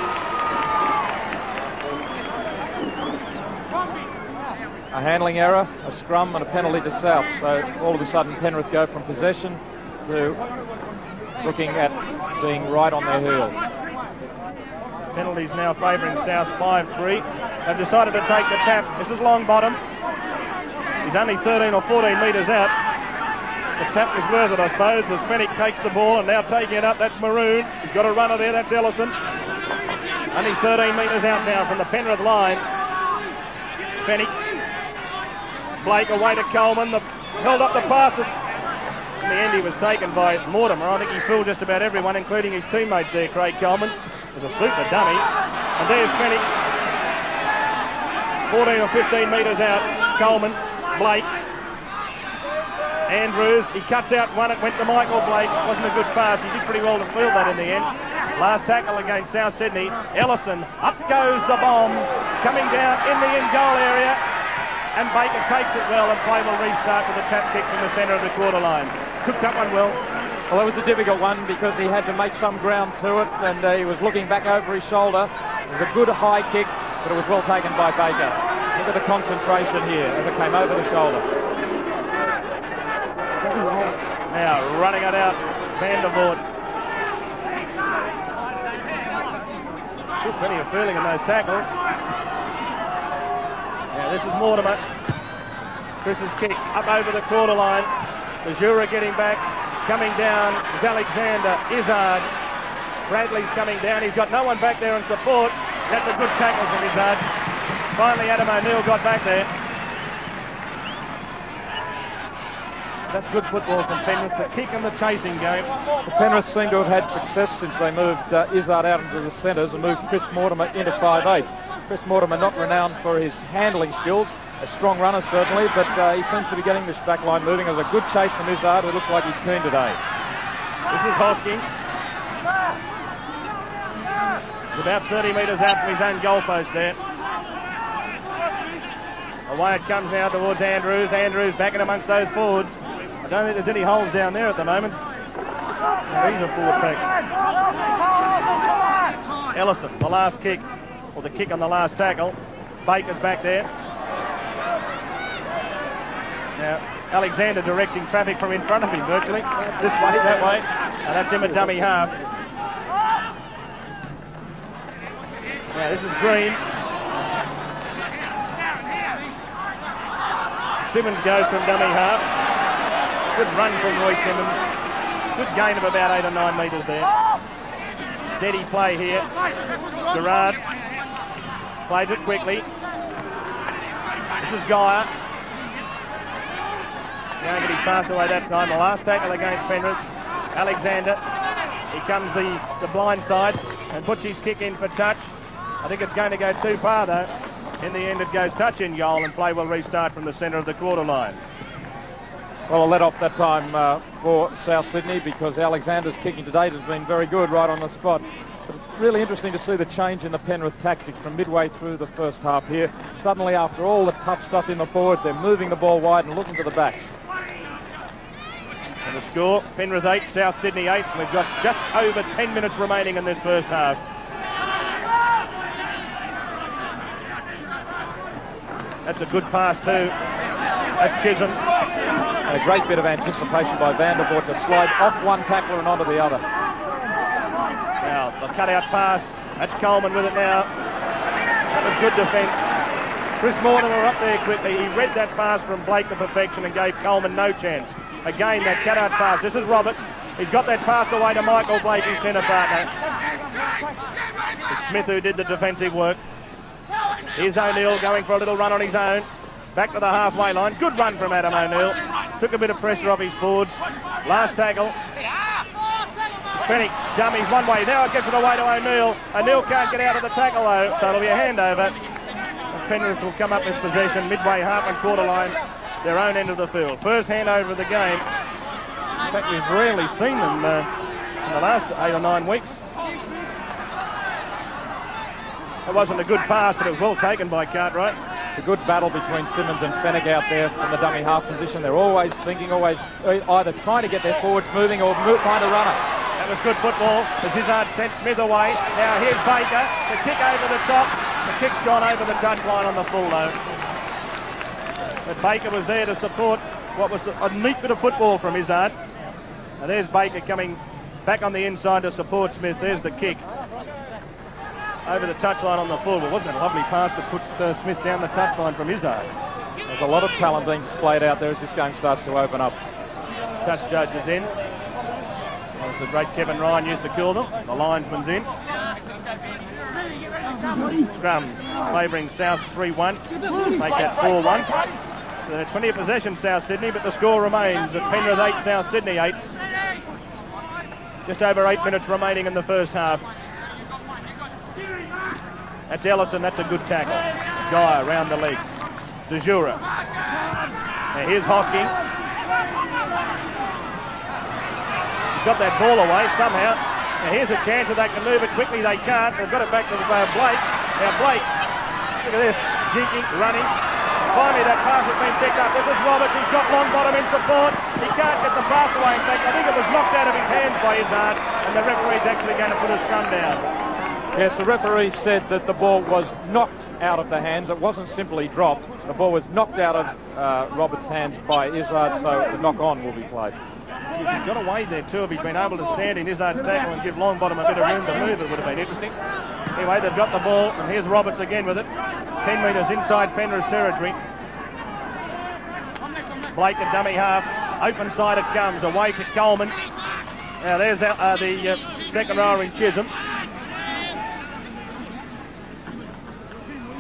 [SPEAKER 2] A handling error, a scrum and a penalty to South. So all of a sudden Penrith go from possession to looking at being right on their heels.
[SPEAKER 1] Penalties now favouring South 5-3. They've decided to take the tap. This is Longbottom. He's only 13 or 14 metres out. The tap was worth it, I suppose, as Fennick takes the ball and now taking it up. That's Maroon. He's got a runner there. That's Ellison. Only 13 metres out now from the Penrith line. Fennick. Blake away to Coleman. Held up the pass. In the end, he was taken by Mortimer. I think he fooled just about everyone, including his teammates there, Craig Coleman. It was a super dummy. And there's Fennick. 14 or 15 metres out. Coleman. Blake. Andrews. He cuts out one. It went to Michael Blake. It wasn't a good pass. He did pretty well to field that in the end. Last tackle against South Sydney. Ellison. Up goes the bomb. Coming down in the in-goal area. And Baker takes it well, and play will restart with a tap kick from the centre of the quarter line. Took that one well.
[SPEAKER 2] Well, that was a difficult one because he had to make some ground to it, and he was looking back over his shoulder. It was a good high kick, but it was well taken by Baker. Look at the concentration here as it came over the shoulder.
[SPEAKER 1] Now running it out, Van der Voort. Still plenty of feeling in those tackles. Now this is Mortimer. Chris's kick up over the quarter line. The Jura getting back. Coming down is Alexander. Izzard. Bradley's coming down. He's got no one back there in support. That's a good tackle from Izzard. Finally Adam O'Neill got back there. That's good football from Penrith. The kick and the chasing game.
[SPEAKER 2] The Penrith seem to have had success since they moved Izzard out into the centres and moved Chris Mortimer into 5'8". Chris Mortimer not renowned for his handling skills, a strong runner certainly, but he seems to be getting this back line moving. There's a good chase from Izzard, who looks like he's keen today.
[SPEAKER 1] This is Hosking. He's about 30 metres out from his own goalpost there. Away it comes now towards Andrews. Andrews back in amongst those forwards. I don't think there's any holes down there at the moment. Either forward pack. Ellison, the last kick, or the kick on the last tackle. Baker's back there. Now, Alexander directing traffic from in front of him virtually. This way, that way. And that's him at dummy half. Now, this is Green. Simmons goes from dummy half. Good run from Roy Simmons. Good gain of about 8 or 9 metres there. Steady play here. Gerard plays it quickly. This is Geyer. Going to get his pass away that time. The last tackle against Penrith. Alexander. He comes the blind side and puts his kick in for touch. I think it's going to go too far though. In the end it goes touch in goal and play will restart from the centre of the quarter line.
[SPEAKER 2] Well, a let off that time for South Sydney because Alexander's kicking to date has been very good right on the spot. But it's really interesting to see the change in the Penrith tactics from midway through the first half here. Suddenly, after all the tough stuff in the forwards, they're moving the ball wide and looking to the backs.
[SPEAKER 1] And the score, Penrith 8, South Sydney 8. We've got just over 10 minutes remaining in this first half. That's a good pass too. That's Chisholm.
[SPEAKER 2] And a great bit of anticipation by Vandervoort to slide off one tackler and onto the other.
[SPEAKER 1] Now, the cut-out pass. That's Coleman with it now. That was good defence. Chris Mortimer up there quickly. He read that pass from Blake to perfection and gave Coleman no chance. Again, that cut-out pass. This is Roberts. He's got that pass away to Michael Blake, his centre partner. It's Smith who did the defensive work. Here's O'Neill going for a little run on his own. Back to the halfway line. Good run from Adam O'Neill. Took a bit of pressure off his forwards. Last tackle. Fennick dummies one way. Now it gets it away to O'Neill. O'Neill can't get out of the tackle though, so it'll be a handover. And Penrith will come up with possession midway half and quarter line, their own end of the field. First handover of the game. In fact, we've rarely seen them in the last 8 or 9 weeks. It wasn't a good pass, but it was well taken by Cartwright.
[SPEAKER 2] It's a good battle between Simmons and Fennick out there from the dummy half position. They're always thinking, always either trying to get their forwards moving or find a runner.
[SPEAKER 1] That was good football as Izzard sent Smith away. Now here's Baker. The kick over the top. The kick's gone over the touchline on the full though. But Baker was there to support what was a neat bit of football from Izzard. Now there's Baker coming back on the inside to support Smith. There's the kick. Over the touchline on the full. Well, wasn't it a lovely pass to put Smith down the touchline from Izzard?
[SPEAKER 2] There's a lot of talent being displayed out there as this game starts to open up.
[SPEAKER 1] Touch judge is in. That was the great Kevin Ryan used to call them. The linesman's in. Scrums favouring South 3-1. Make that 4-1. So plenty of possession, South Sydney, but the score remains at Penrith 8, South Sydney 8. Just over 8 minutes remaining in the first half. That's Ellison, that's a good tackle. Guy around the legs. De Jura. Now here's Hosking. He's got that ball away somehow. Now here's a chance that they can move it quickly. They can't. They've got it back to Blake. Now Blake, look at this. Jinking, running. Finally that pass has been picked up. This is Roberts. He's got Longbottom in support. He can't get the pass away. In fact, I think it was knocked out of his hands by Izzard. And the referee's actually going to put a scrum down.
[SPEAKER 2] Yes, the referee said that the ball was knocked out of the hands. It wasn't simply dropped. The ball was knocked out of Roberts' hands by Izzard, so the knock-on will be played.
[SPEAKER 1] If he got away there too, if he'd been able to stand in Izzard's tackle and give Longbottom a bit of room to move, it would have been interesting. Anyway, they've got the ball, and here's Roberts again with it. 10 metres inside Penrith's territory. Blake at dummy half. Open side it comes, away to Coleman. Now there's the second rower in Chisholm.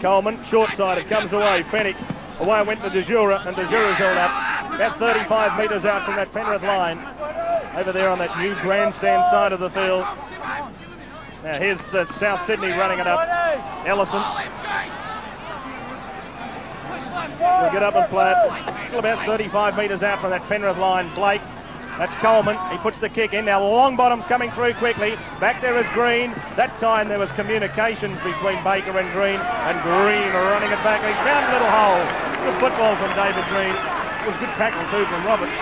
[SPEAKER 1] Coleman, short side, it comes away. Fennick, away went to De Jura, and De Jura's held up. About 35 metres out from that Penrith line. Over there on that new grandstand side of the field. Now here's South Sydney running it up. Ellison. Will get up and play it. Still about 35 metres out from that Penrith line. Blake. That's Coleman. He puts the kick in. Now Longbottom's coming through quickly. Back there is Green. That time there was communications between Baker and Green running it back. He's found a little hole. Good football from David Green. It was a good tackle too from Roberts.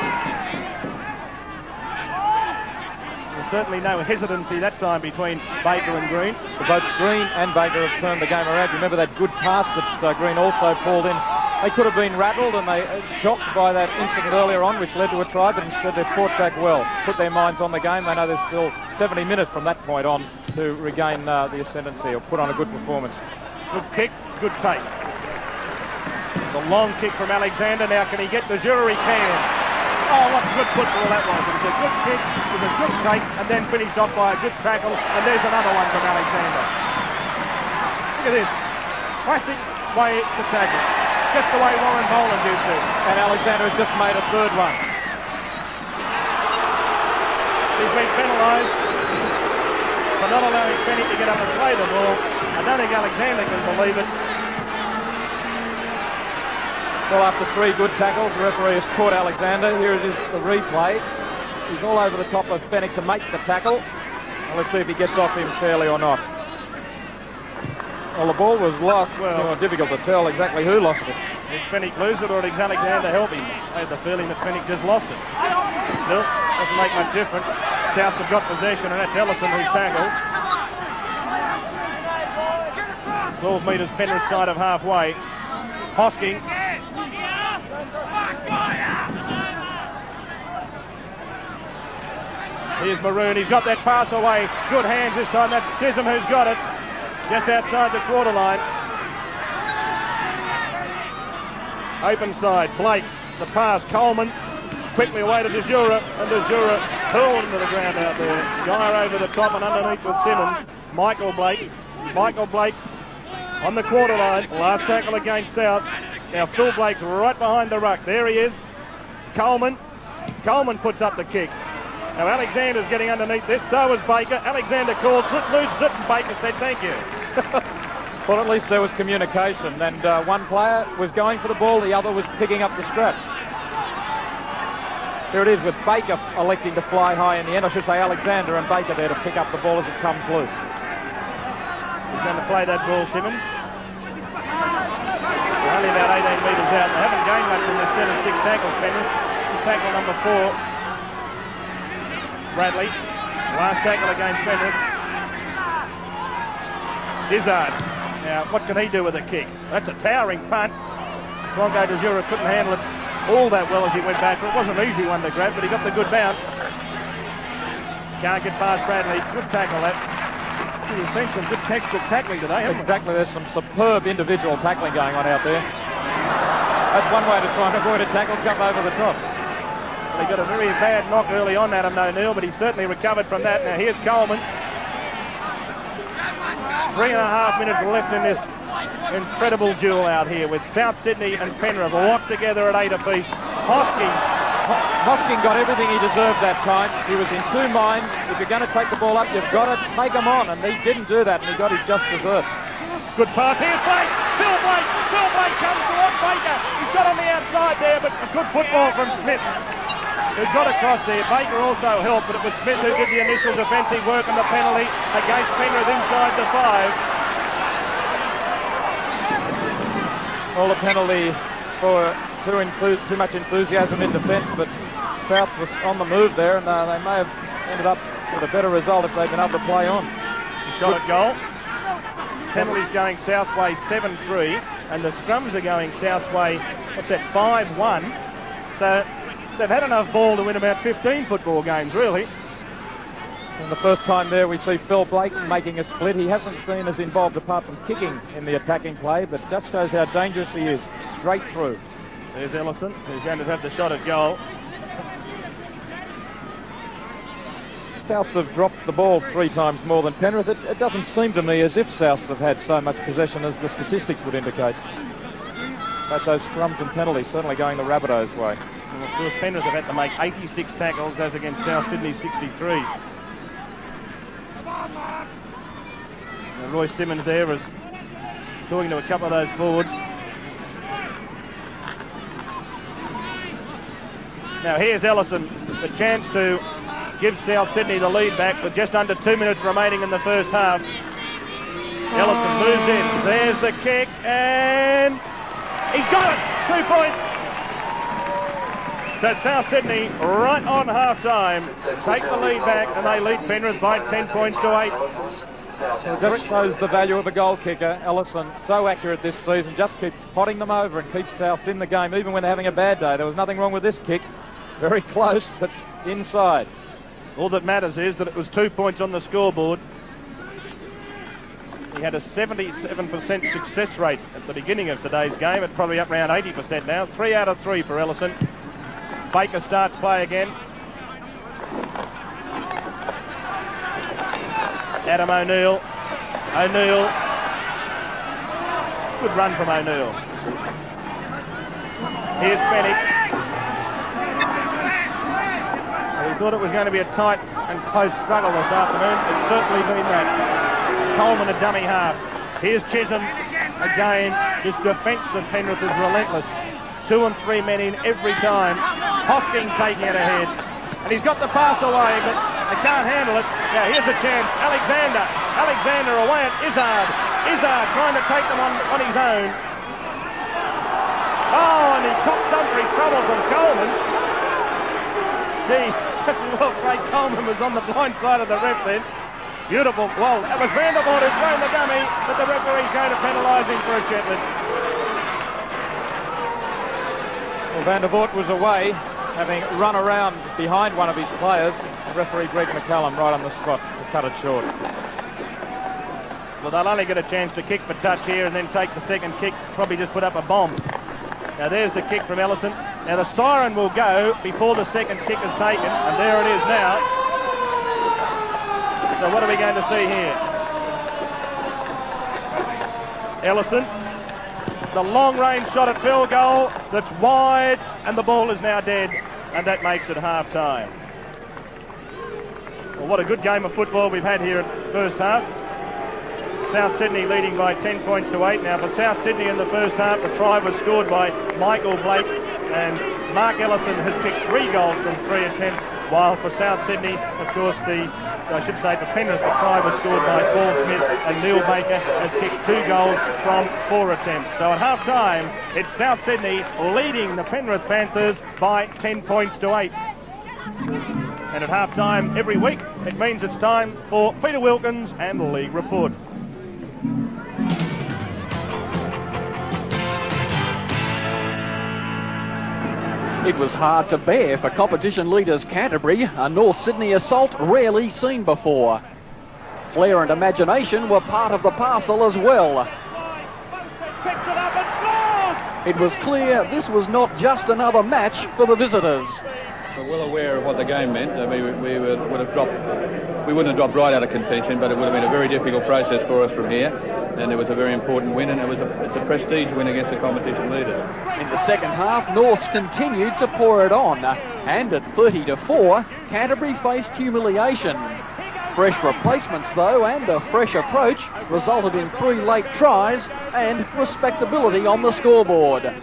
[SPEAKER 1] There's certainly no hesitancy that time between Baker and Green.
[SPEAKER 2] Both Green and Baker have turned the game around. Remember that good pass that Green also pulled in. They could have been rattled and they shocked by that incident earlier on, which led to a try, but instead they've fought back well, put their minds on the game. They know there's still 70 minutes from that point on to regain the ascendancy or put on a good performance.
[SPEAKER 1] Good kick, good take. It's a long kick from Alexander. Now can he get the jury? He can. Oh, what good football that was. It was a good kick, it was a good take, and then finished off by a good tackle, and there's another one from Alexander. Look at this. Classic way to tackle. just the way Warren Boland used to.
[SPEAKER 2] And Alexander has just made a third one.
[SPEAKER 1] He's been penalised for not allowing Penny to get up and play the ball. I don't think Alexander can believe it.
[SPEAKER 2] Well, after 3 good tackles, the referee has caught Alexander. Here it is, the replay. He's all over the top of Fennick to make the tackle. Well, let's see if he gets off him fairly or not. Well, the ball was lost. Well, difficult to tell exactly who lost it.
[SPEAKER 1] Did Fennick lose it or did Alexander help him? I had the feeling that Fennick just lost it. Still, doesn't make much difference. Souths have got possession and that's Ellison who's tackled. 12 metres Penrith side of halfway. Hosking. Here's Maroon. He's got that pass away. Good hands this time. That's Chisholm who's got it. Just outside the quarter line. Open side. Blake. The pass. Coleman. Quickly away to Desura. And Desura hurled into the ground out there. Guy over the top and underneath with Simmons. Michael Blake. Michael Blake on the quarter line. Last tackle against South. Now Phil Blake's right behind the ruck. There he is. Coleman. Coleman puts up the kick. Now Alexander's getting underneath this. So is Baker. Alexander calls for it, loses it, and Baker said thank you.
[SPEAKER 2] Well, at least there was communication. And one player was going for the ball, the other was picking up the scraps. Here it is with Baker electing to fly high in the end. I should say Alexander and Baker there to pick up the ball as it comes loose.
[SPEAKER 1] He's going to play that ball, Simmons. They're only about 18 metres out. They haven't gained much in this set of 6 tackles, Penrith. This is tackle number 4. Bradley. Last tackle against Penrith. Izzard. Now, what can he do with a kick? That's a towering punt. Bronco Desura couldn't handle it all that well as he went back. It wasn't an easy one to grab, but he got the good bounce. Can't get past Bradley. Good tackle, that. We've seen some good textbook tackling today, haven't we?
[SPEAKER 2] Exactly. There's some superb individual tackling going on out there. That's one way to try and avoid a tackle, jump over the top.
[SPEAKER 1] Well, he got a very bad knock early on, Adam O'Neill, but he certainly recovered from that. Now here's Coleman. 3.5 minutes left in this incredible duel out here with South Sydney and Penrith locked together at 8 apiece.
[SPEAKER 2] Hosking got everything he deserved that time. He was in 2 minds. If you're going to take the ball up, you've got to take him on, and he didn't do that, and he got his just desserts.
[SPEAKER 1] Good pass. Here's Blake. Phil Blake. Phil Blake comes towards Baker. He's got on the outside there, but a good football from Smith, who got across there. Baker also helped, but it was Smith who did the initial defensive work on the penalty against Penrith inside the 5.
[SPEAKER 2] Well, the penalty for too much enthusiasm in defence, but South was on the move there, and they may have ended up with a better result if they'd been able to play on.
[SPEAKER 1] Shot at goal. Penalties going South's way 7-3, and the scrums are going South's way, what's that, 5-1. So they've had enough ball to win about 15 football games, really.
[SPEAKER 2] And the first time there we see Phil Blake making a split. He hasn't been as involved apart from kicking in the attacking play, but that shows how dangerous he is. Straight through.
[SPEAKER 1] There's Ellison, who's going to have the shot at goal.
[SPEAKER 2] Souths have dropped the ball 3 times more than Penrith. It doesn't seem to me as if Souths have had so much possession as the statistics would indicate. But those scrums and penalties certainly going the Rabbitohs' way.
[SPEAKER 1] Well, of course, Penrith have had to make 86 tackles as against South Sydney 63. Now, Roy Simmons there is talking to a couple of those forwards. Now here's Ellison, the chance to give South Sydney the lead back with just under 2 minutes remaining in the first half. Ellison moves in, there's the kick, and he's got it! 2 points! So South Sydney, right on half-time, take the lead back, and they lead Penrith by 10 points to 8.
[SPEAKER 2] So it just shows the value of a goal kicker. Ellison, so accurate this season, just keep potting them over and keep Souths in the game, even when they're having a bad day. There was nothing wrong with this kick. Very close, but inside.
[SPEAKER 1] All that matters is that it was 2 points on the scoreboard. He had a 77% success rate at the beginning of today's game. It's probably up around 80% now. 3 out of 3 for Ellison. Baker starts play again. Adam O'Neill. O'Neill. Good run from O'Neill. Here's Fennick. He thought it was going to be a tight and close struggle this afternoon. It's certainly been that. Coleman a dummy half. Here's Chisholm. Again, this defence of Penrith is relentless. 2 and 3 men in every time. Hosking taking it ahead. And he's got the pass away, but they can't handle it. Now here's a chance. Alexander away at Izzard. Izzard trying to take them on his own. Oh, and he copped Humphrey's trouble from Coleman. Gee, that's well great. Coleman was on the blind side of the ref then. Beautiful. Well, that was Vandervoort who's thrown the dummy, but the referee's going to penalise him for a Shetland.
[SPEAKER 2] Well, Vandervoort was away, having run around behind one of his players. Referee Greg McCallum right on the spot to cut it short.
[SPEAKER 1] Well, they'll only get a chance to kick for touch here and then take the second kick, probably just put up a bomb. Now there's the kick from Ellison. Now the siren will go before the second kick is taken, and there it is now. So what are we going to see here? Ellison, the long-range shot at field goal that's wide, and the ball is now dead, and that makes it half-time. Well, what a good game of football we've had here at first half. South Sydney leading by 10 points to 8. Now for South Sydney in the first half, the try was scored by Michael Blake, and Mark Ellison has kicked 3 goals from 3 attempts, while for South Sydney, of course, for Penrith, the try was scored by Paul Smith, and Neil Baker has kicked 2 goals from 4 attempts. So at half-time, it's South Sydney leading the Penrith Panthers by 10 points to 8. And at half-time every week, it means it's time for Peter Wilkins and the League Report.
[SPEAKER 3] It was hard to bear for competition leaders Canterbury, a North Sydney assault rarely seen before. Flair and imagination were part of the parcel as well. It was clear this was not just another match for the visitors.
[SPEAKER 4] We're well aware of what the game meant. We wouldn't have dropped right out of contention, but it would have been a very difficult process for us from here. And it was a very important win, and it's a prestige win against the competition leaders.
[SPEAKER 3] In the second half, Norths continued to pour it on, and at 30-4, Canterbury faced humiliation. Fresh replacements, though, and a fresh approach resulted in 3 late tries and respectability on the scoreboard.
[SPEAKER 1] Away it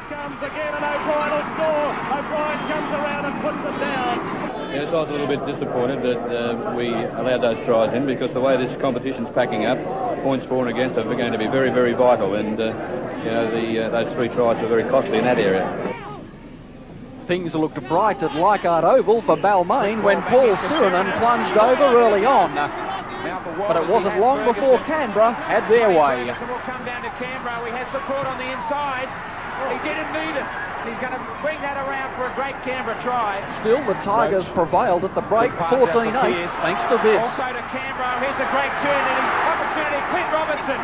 [SPEAKER 1] comes again, and O'Brien will score. O'Brien comes around and puts them down.
[SPEAKER 4] Yes, I was a little bit disappointed that we allowed those tries in, because the way this competition's packing up, points for and against are going to be very, very vital, and those 3 tries were very costly in that area.
[SPEAKER 3] Things looked bright at Leichhardt Oval for Balmain when Paul Sirenen plunged over early on. But it wasn't long before Canberra had their way.
[SPEAKER 5] Will come down to Canberra. He has support on the inside. He didn't need it. He's going to bring that around for a great Canberra try.
[SPEAKER 3] Still, the Tigers prevailed at the break 14-8 thanks to this.
[SPEAKER 5] Also to Canberra. Here's a great opportunity. Clint Robinson.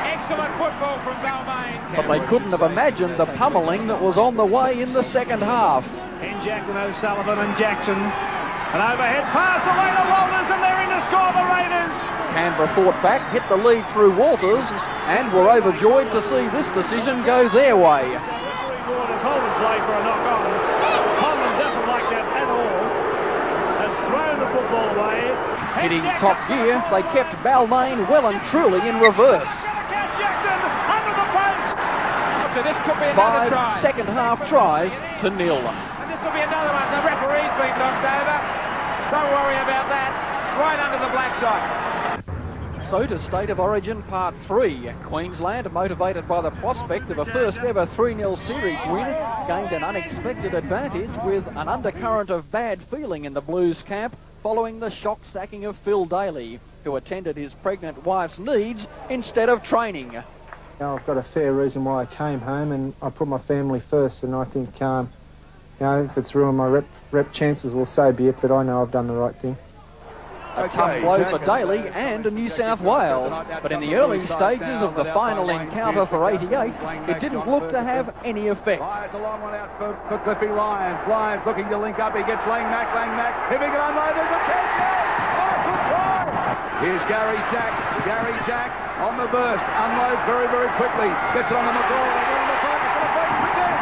[SPEAKER 5] Excellent football from Balmain.
[SPEAKER 3] But they couldn't have imagined the pummelling that was on the way in the second half.
[SPEAKER 6] And Jackson, O'Sullivan and Jackson. An overhead pass away to Walters, and they're in to score the Raiders.
[SPEAKER 3] Canberra fought back, hit the lead through Walters, and were overjoyed to see this decision go their way.
[SPEAKER 6] Waters holding play for a knock-on. Conlon doesn't like that at all. Has thrown the football away.
[SPEAKER 3] Hitting top gear, they kept Balmain well and truly in reverse.
[SPEAKER 6] Jackson under the post.
[SPEAKER 5] So this could be another
[SPEAKER 3] 5
[SPEAKER 5] try.
[SPEAKER 3] second-half tries to 0.
[SPEAKER 5] And this will be another one. The referee's been knocked over. Don't worry about that. Right under the black dot.
[SPEAKER 3] So to State of Origin Part 3. Queensland, motivated by the prospect of a first-ever 3-0 series win, gained an unexpected advantage with an undercurrent of bad feeling in the Blues camp following the shock sacking of Phil Daly, who attended his pregnant wife's needs instead of training.
[SPEAKER 7] I've got a fair reason why I came home, and I put my family first, and I think, if it's ruined my rep chances, well, so be it, but I know I've done the right thing.
[SPEAKER 3] A tough blow for Daly and New South Wales, but in the early stages of the final encounter for 88, it didn't look to have any effect.
[SPEAKER 8] It's a long one out for Cliffy Lyons. Lyons looking to link up. He gets Lang Mac. If he can unload, there's a chance. Oh, good try. Here's Gary Jack on the burst. Unloads very, very quickly. Gets it on the McCall. On the focus, and the focus again.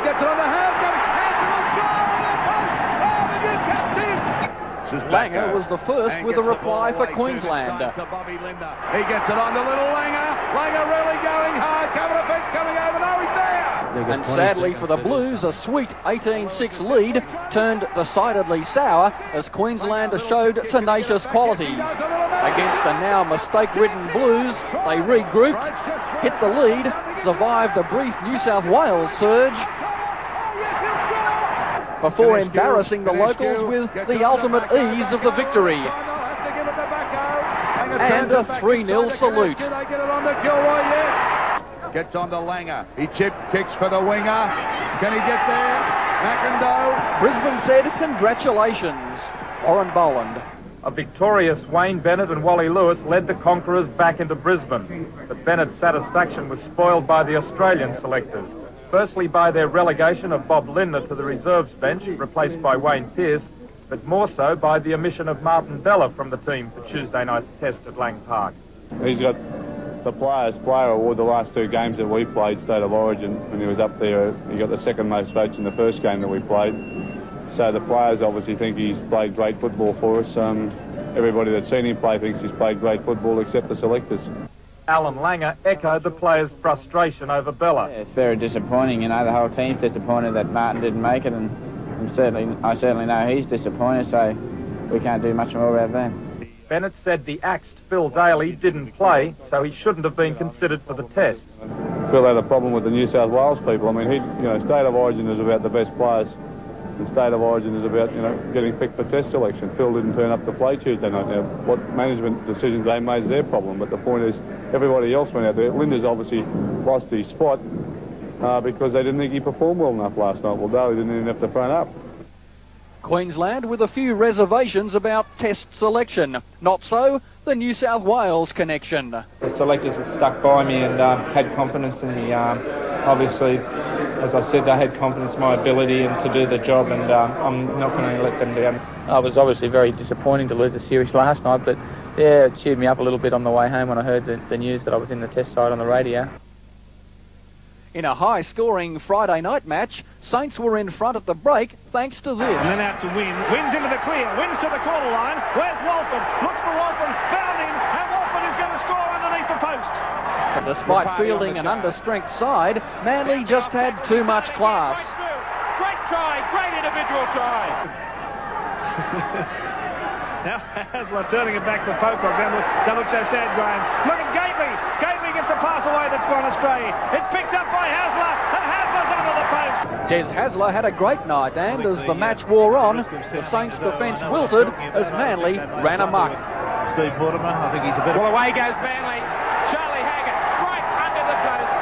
[SPEAKER 8] gets it on the Hanson. Hanson will score on the post. Oh, the new captain.
[SPEAKER 3] Langer was the first with a reply for Queensland.
[SPEAKER 8] He gets it on to little Langer. Langer really going hard. Cover the fence coming over. No, he's there.
[SPEAKER 3] And sadly for the Blues, a sweet 18-6 lead turned decidedly sour as Queensland showed tenacious qualities. Against the now mistake-ridden Blues, they regrouped, hit the lead, survived a brief New South Wales surge, before embarrassing the locals with the ultimate ease of the victory. And a 3-0 salute.
[SPEAKER 8] Gets on to Langer. He kicks for the winger. Can he get there? McIndoe.
[SPEAKER 3] Brisbane said congratulations. Warren Boland.
[SPEAKER 2] A victorious Wayne Bennett and Wally Lewis led the Conquerors back into Brisbane, but Bennett's satisfaction was spoiled by the Australian selectors. Firstly by their relegation of Bob Lindner to the reserves bench, replaced by Wayne Pearce, but more so by the omission of Martin Bella from the team for Tuesday night's test at Lang Park.
[SPEAKER 4] He's got the Players' Player Award the last 2 games that we played, State of Origin, when he was up there. He got the second most votes in the first game that we played. So the players obviously think he's played great football for us. Everybody that's seen him play thinks he's played great football except the selectors.
[SPEAKER 2] Alan Langer echoed the players' frustration over Bella.
[SPEAKER 9] Yeah, it's very disappointing, you know, the whole team's disappointed that Martin didn't make it, and I certainly know he's disappointed, so we can't do much more about that.
[SPEAKER 2] Bennett said the axed Phil Daly didn't play, so he shouldn't have been considered for the test.
[SPEAKER 4] Phil had a problem with the New South Wales people. I mean, State of Origin is about the best players. The State of Origin is about, getting picked for test selection. Phil didn't turn up to play Tuesday night. Now, what management decisions they made is their problem, but the point is everybody else went out there. Linda's obviously lost his spot because they didn't think he performed well enough last night. Well, Daly didn't even have to front up.
[SPEAKER 3] Queensland with a few reservations about test selection. Not so the New South Wales connection.
[SPEAKER 7] The selectors have stuck by me and had confidence in me. Obviously, as I said, they had confidence in my ability and to do the job, and I'm not going to let them down.
[SPEAKER 9] It was obviously very disappointing to lose the series last night, but yeah, it cheered me up a little bit on the way home when I heard the news that I was in the test side on the radio.
[SPEAKER 3] In a high-scoring Friday night match, Saints were in front at the break thanks to this.
[SPEAKER 6] And then out to Wynn. Wynn's into the clear. Wynn's to the corner line. Where's Walford? Looks for Walford. Found him. And Walford is going to score underneath the post.
[SPEAKER 3] But despite fielding an understrength side, Manly just had too much class.
[SPEAKER 5] Great try. Great individual try.
[SPEAKER 6] Now Hasler turning it back for Pocock. That looks so sad, Graham. Look at Gately. Gately gets a pass away that's gone astray. It's picked up by Hasler, and Hasler's under the post.
[SPEAKER 3] Des Hasler had a great night, and as the match wore on, the Saints' defence wilted as Manly ran amok.
[SPEAKER 6] Steve Mortimer, I think he's a bit...
[SPEAKER 5] Well, away goes Manly. Charlie Haggett right under the post.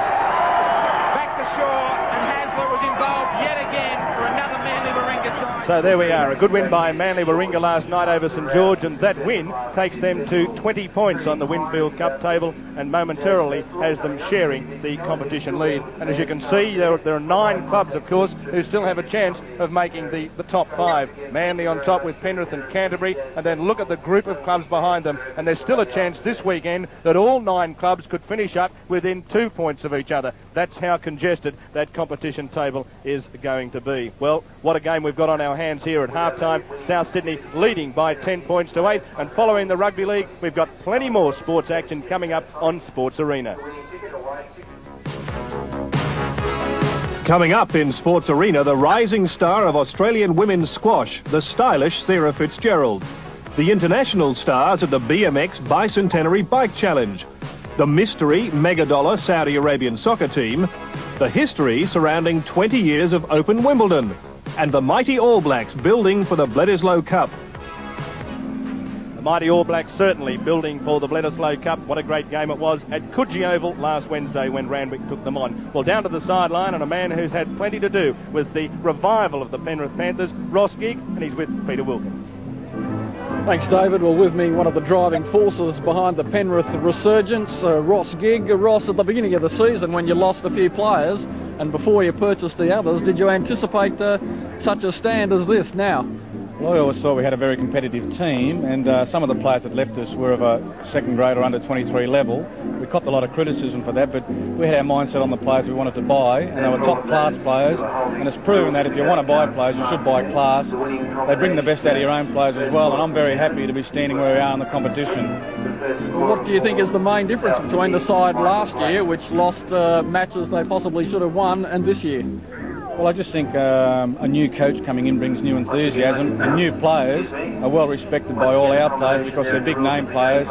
[SPEAKER 5] Back to shore, and Hasler was involved yet again for another Manly Warringah try.
[SPEAKER 1] So there we are, a good win by Manly Warringah last night over St George, and that win takes them to 20 points on the Winfield Cup table and momentarily has them sharing the competition lead. And as you can see, there are 9 clubs, of course, who still have a chance of making the top 5. Manly on top with Penrith and Canterbury, and then look at the group of clubs behind them, and there's still a chance this weekend that all 9 clubs could finish up within 2 points of each other. That's how congested that competition table is going to be. Well, what a game we've got on our hands here at halftime. South Sydney leading by 10 points to 8, and following the Rugby League, we've got plenty more sports action coming up on Sports Arena.
[SPEAKER 10] Coming up in Sports Arena, the rising star of Australian women's squash, the stylish Sarah Fitzgerald. The international stars at the BMX Bicentenary Bike Challenge. The mystery mega-dollar Saudi Arabian soccer team. The history surrounding 20 years of Open Wimbledon. And the mighty All Blacks building for the Bledisloe Cup.
[SPEAKER 1] The mighty All Blacks certainly building for the Bledisloe Cup. What a great game it was at Coogee Oval last Wednesday when Randwick took them on. Well, down to the sideline, and a man who's had plenty to do with the revival of the Penrith Panthers, Ross Gigg, and he's with Peter Wilkins.
[SPEAKER 3] Thanks, David. Well, with me, one of the driving forces behind the Penrith resurgence, Ross Gigg. Ross, at the beginning of the season when you lost a few players and before you purchased the others, did you anticipate such a stand as this now?
[SPEAKER 11] Well, I always thought we had a very competitive team, and some of the players that left us were of a second grade or under 23 level. We copped a lot of criticism for that, but we had our mindset on the players we wanted to buy, and they were top class players, and it's proven that if you want to buy players, you should buy class. They bring the best out of your own players as well, and I'm very happy to be standing where we are in the competition.
[SPEAKER 3] What do you think is the main difference between the side last year, which lost matches they possibly should have won, and this year?
[SPEAKER 11] Well, I just think a new coach coming in brings new enthusiasm, and new players are well respected by all our players because they're big name players.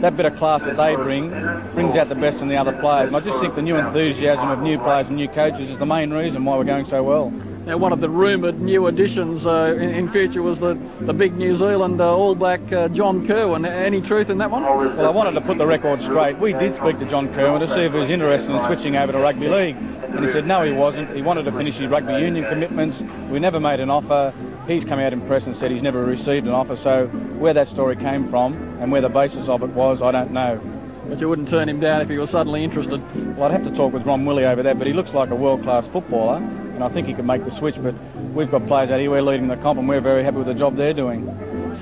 [SPEAKER 11] That bit of class that they brings out the best in the other players. And I just think the new enthusiasm of new players and new coaches is the main reason why we're going so well.
[SPEAKER 3] Now, one of the rumoured new additions in future was the big New Zealand All Black John Kerwin. Any truth in that one?
[SPEAKER 11] Well, I wanted to put the record straight. We did speak to John Kerwin to see if he was interested in switching over to rugby league. And he said no, he wasn't. He wanted to finish his rugby union commitments. We never made an offer. He's come out in press and said he's never received an offer. So where that story came from and where the basis of it was, I don't know.
[SPEAKER 3] But you wouldn't turn him down if he was suddenly interested?
[SPEAKER 11] Well, I'd have to talk with Ron Willie over that, but he looks like a world-class footballer, and I think he could make the switch. But we've got players out here, we're leading the comp, and we're very happy with the job they're doing.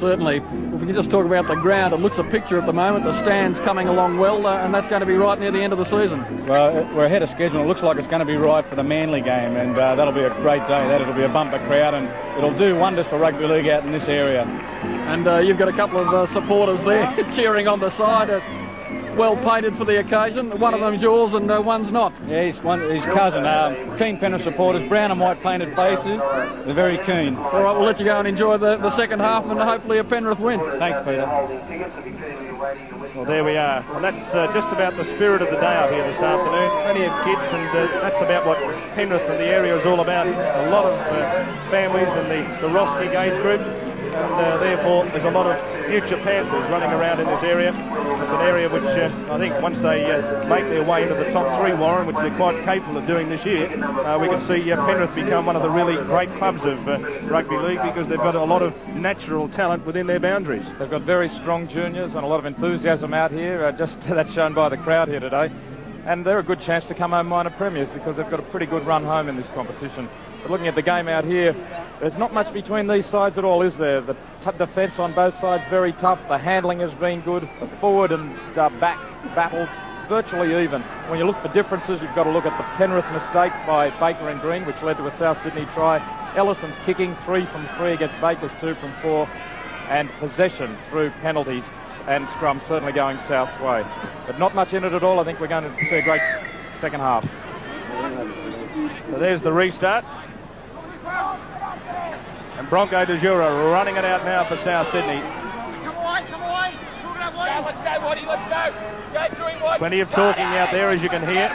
[SPEAKER 3] Certainly. If we can just talk about the ground, it looks a picture at the moment. The stand's coming along well, and that's going to be right near the end of the season.
[SPEAKER 11] Well, we're ahead of schedule. It looks like it's going to be right for the Manly game, and that'll be a great day. That'll be a bumper crowd, and it'll do wonders for rugby league out in this area.
[SPEAKER 3] And you've got a couple of supporters there cheering on the side. Well painted for the occasion. One of them's yours and one's not.
[SPEAKER 11] Yeah, his cousin. Keen Penrith supporters, brown and white painted faces. They're very keen.
[SPEAKER 3] All right, we'll let you go and enjoy the second half and hopefully a Penrith win.
[SPEAKER 11] Thanks, Peter.
[SPEAKER 1] Well, there we are. And that's just about the spirit of the day up here this afternoon. Plenty of kids, and that's about what Penrith and the area is all about. A lot of families in the Ross Gigg age group. And therefore there's a lot of future Panthers running around in this area. It's an area which I think once they make their way into the top three, Warren, which they're quite capable of doing this year, we can see Penrith become one of the really great clubs of rugby league because they've got a lot of natural talent within their boundaries.
[SPEAKER 2] They've got very strong juniors and a lot of enthusiasm out here, just that's shown by the crowd here today. And they're a good chance to come home minor premiers because they've got a pretty good run home in this competition. But looking at the game out here, there's not much between these sides at all, is there? The defence on both sides very tough. The handling has been good. The forward and back battles virtually even. When you look for differences, you've got to look at the Penrith mistake by Baker and Green, which led to a South Sydney try. Ellison's kicking 3 from 3 against Baker's 2 from 4. And possession through penalties and scrum certainly going South's way. But not much in it at all. I think we're going to see a great second half.
[SPEAKER 1] So there's the restart. And Bronco de Jura running it out now for South Sydney.
[SPEAKER 5] Come away. Let's go, Waddy, let's go.
[SPEAKER 1] Plenty of talking out there, as you can hear.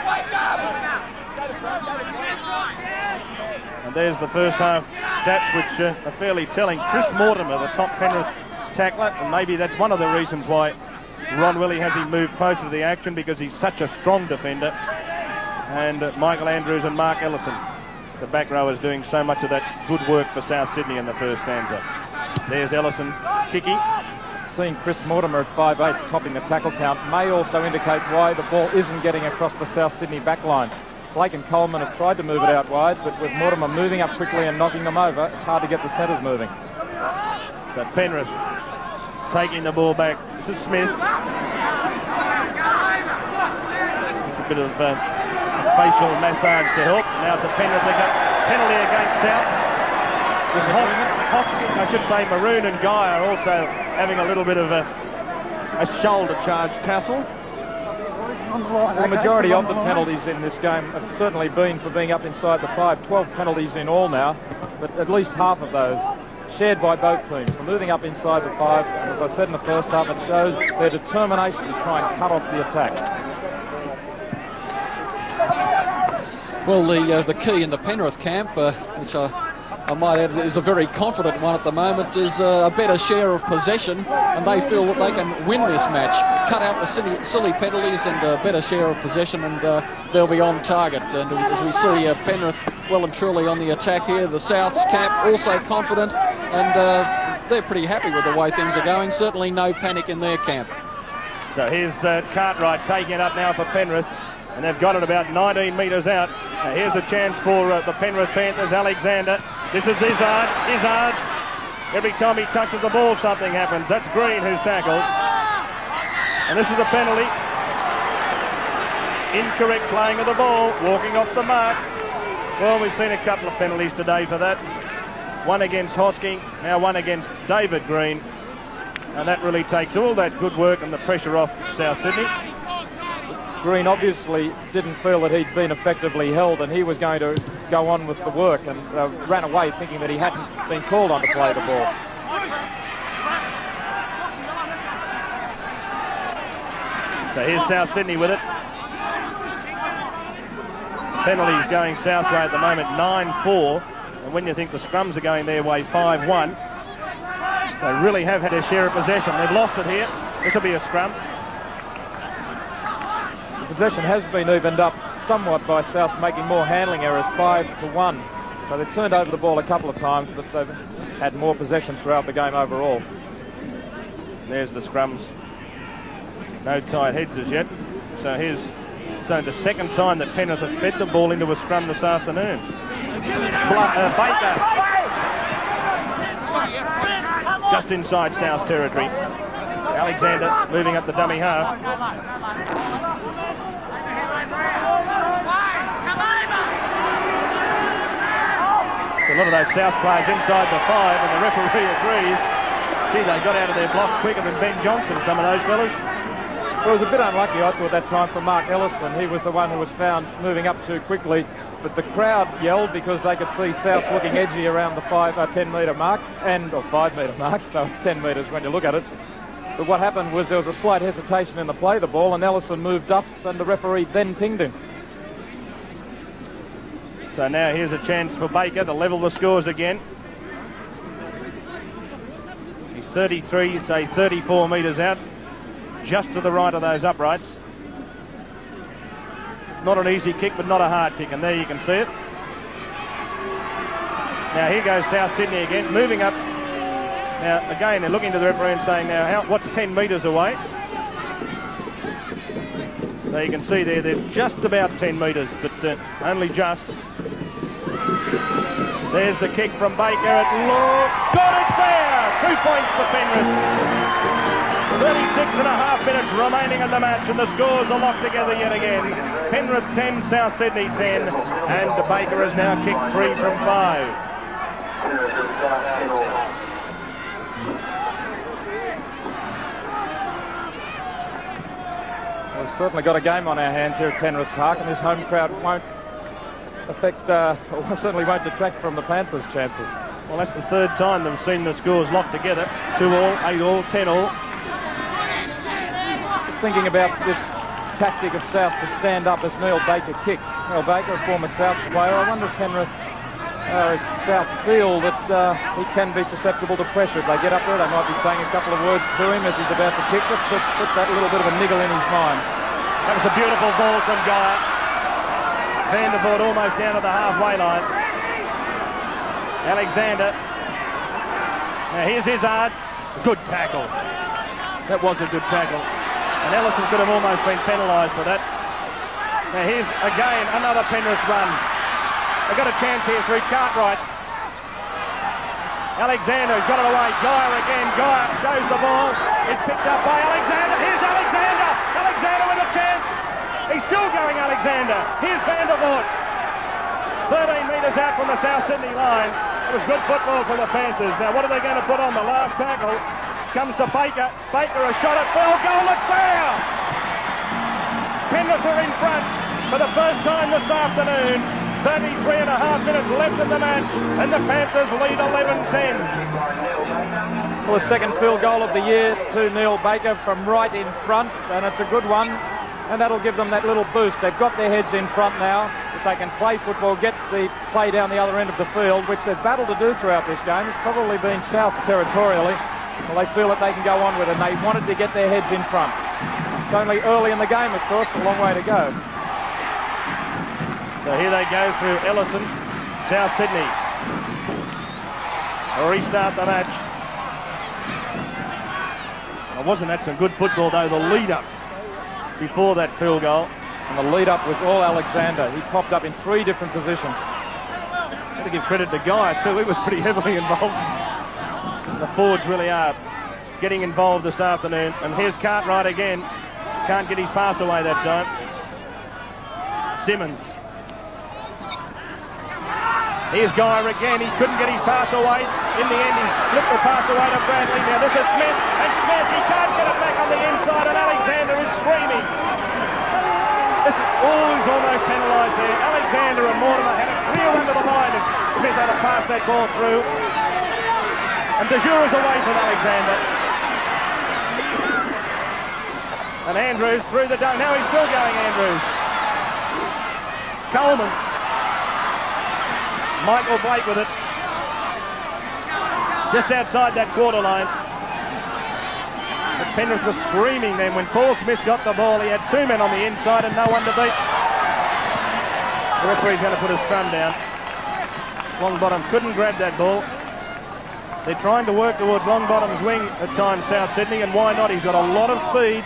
[SPEAKER 1] And there's the first half stats, which are fairly telling. Chris Mortimer, the top Penrith tackler, and maybe that's one of the reasons why Ron Willie has him move closer to the action, because he's such a strong defender. And Michael Andrews and Mark Ellison, the back rowers, doing so much of that good work for South Sydney in the first stanza. There's Ellison kicking.
[SPEAKER 2] Seeing Chris Mortimer at 5'8", topping the tackle count, may also indicate why the ball isn't getting across the South Sydney back line. Blake and Coleman have tried to move it out wide, but with Mortimer moving up quickly and knocking them over, it's hard to get the centres moving.
[SPEAKER 1] So Penrith taking the ball back. This is Smith. It's a bit of facial massage to help. Now it's a Penrith penalty against Souths. I should say Maroon and Guy are also having a little bit of a shoulder charge tussle.
[SPEAKER 2] The majority of the penalties in this game have certainly been for being up inside the 5. 12 penalties in all now, but at least half of those shared by both teams for moving up inside the 5. And as I said in the first half, it shows their determination to try and cut off the attack.
[SPEAKER 3] Well, the key in the Penrith camp, which I might add is a very confident one at the moment, is a better share of possession, and they feel that they can win this match. Cut out the silly penalties and a better share of possession, and they'll be on target. And as we see Penrith well and truly on the attack here, the South's camp also confident, and they're pretty happy with the way things are going. Certainly no panic in their camp.
[SPEAKER 1] So here's Cartwright taking it up now for Penrith. And they've got it about 19 metres out. Here's a chance for the Penrith Panthers. Alexander. This is Izzard. Every time he touches the ball, something happens. That's Green who's tackled. And this is a penalty. Incorrect playing of the ball, walking off the mark. Well, we've seen a couple of penalties today for that. One against Hosking, now one against David Green. And that really takes all that good work and the pressure off South Sydney.
[SPEAKER 2] Green obviously didn't feel that he'd been effectively held and he was going to go on with the work and ran away thinking that he hadn't been called on to play the ball.
[SPEAKER 1] So here's South Sydney with it. Penalties going South's way at the moment, 9-4. And when you think the scrums are going their way, 5-1, they really have had their share of possession. They've lost it here. This will be a scrum.
[SPEAKER 2] The possession has been evened up somewhat by South making more handling errors, 5-1. So they've turned over the ball a couple of times, but they've had more possession throughout the game overall.
[SPEAKER 1] There's the scrums. No tight heads as yet. So here's the second time that Penrith have fed the ball into a scrum this afternoon. Baker. Just inside South's territory. Alexander moving up the dummy half. A lot of those South players inside the 5 and the referee agrees. Gee, they got out of their blocks quicker than Ben Johnson, some of those fellas.
[SPEAKER 2] Well, it was a bit unlucky, I thought, that time for Mark Ellison. He was the one who was found moving up too quickly. But the crowd yelled because they could see South looking edgy around the 10-metre mark, or 5-metre mark. That was 10 metres when you look at it. But what happened was there was a slight hesitation in the play of the ball, and Ellison moved up, and the referee then pinged him.
[SPEAKER 1] So now here's a chance for Baker to level the scores again. He's 33, say 34 metres out, just to the right of those uprights. Not an easy kick, but not a hard kick, and there you can see it. Now here goes South Sydney again, moving up. Now again, they're looking to the referee and saying, now what's 10 metres away? So you can see there, they're just about 10 metres, but only just. There's the kick from Baker. It looks good. It's there. 2 points for Penrith. 36 and a half minutes remaining in the match, and the scores are locked together yet again. Penrith 10, South Sydney 10, and Baker has now kicked 3 from 5.
[SPEAKER 2] We've certainly got a game on our hands here at Penrith Park, and this home crowd won't affect, or certainly won't detract from the Panthers' chances.
[SPEAKER 1] Well, that's the third time they've seen the scores locked together. 2-all, 8-all, 10-all.
[SPEAKER 2] Just thinking about this tactic of South to stand up as Neil Baker kicks. Neil Baker, a former Souths player. I wonder if Penrith, South feel that he can be susceptible to pressure. If they get up there, they might be saying a couple of words to him as he's about to kick, just to put that little bit of a niggle in his mind.
[SPEAKER 1] That was a beautiful ball from Guy. Van der Voort almost down to the halfway line. Alexander. Now here's Izzard. Good tackle. That was a good tackle. And Ellison could have almost been penalised for that. Now here's again another Penrith run. They've got a chance here through Cartwright. Alexander's got it away. Geyer again. Geyer shows the ball. It's picked up by Alexander. Here's Alexander. Alexander with a chance. He's still going, Alexander. Here's Van der Voort. 13 metres out from the South Sydney line. It was good football for the Panthers. Now, what are they going to put on the last tackle? Comes to Baker. Baker a shot at field goal. It's there! Penrith are in front for the first time this afternoon. 33 and a half minutes left in the match, and the Panthers lead 11-10.
[SPEAKER 2] Well, the second field goal of the year to Neil Baker from right in front, and it's a good one. And that'll give them that little boost. They've got their heads in front now. If they can play football, get the play down the other end of the field, which they've battled to do throughout this game. It's probably been South territorially. Well, they feel that they can go on with it, and they wanted to get their heads in front. It's only early in the game, of course, a long way to go.
[SPEAKER 1] So here they go through Ellison, South Sydney. A restart the match. Well, wasn't that some good football, though, the lead-up before that field goal.
[SPEAKER 2] And the lead-up was all Alexander. He popped up in 3 different positions.
[SPEAKER 1] Got to give credit to Guy, too. He was pretty heavily involved. The forwards really are getting involved this afternoon. And here's Cartwright again. Can't get his pass away that time. Simmons. Here's Geyer again. He couldn't get his pass away. In the end, he's slipped the pass away to Bradley. Now this is Smith. And Smith, he can't get it back on the inside. And Alexander is screaming. This is almost penalised there. Alexander and Mortimer had a clear under the line. And Smith had to pass that ball through. And de Jure is away from Alexander. And Andrews through the dunk. Now he's still going, Andrews. Coleman. Michael Blake with it. Just outside that quarter line. But Penrith was screaming then when Paul Smith got the ball. He had two men on the inside and no one to beat. The referee's going to put a scrum down. Longbottom couldn't grab that ball. They're trying to work towards Longbottom's wing at times, South Sydney, and why not? He's got a lot of speed.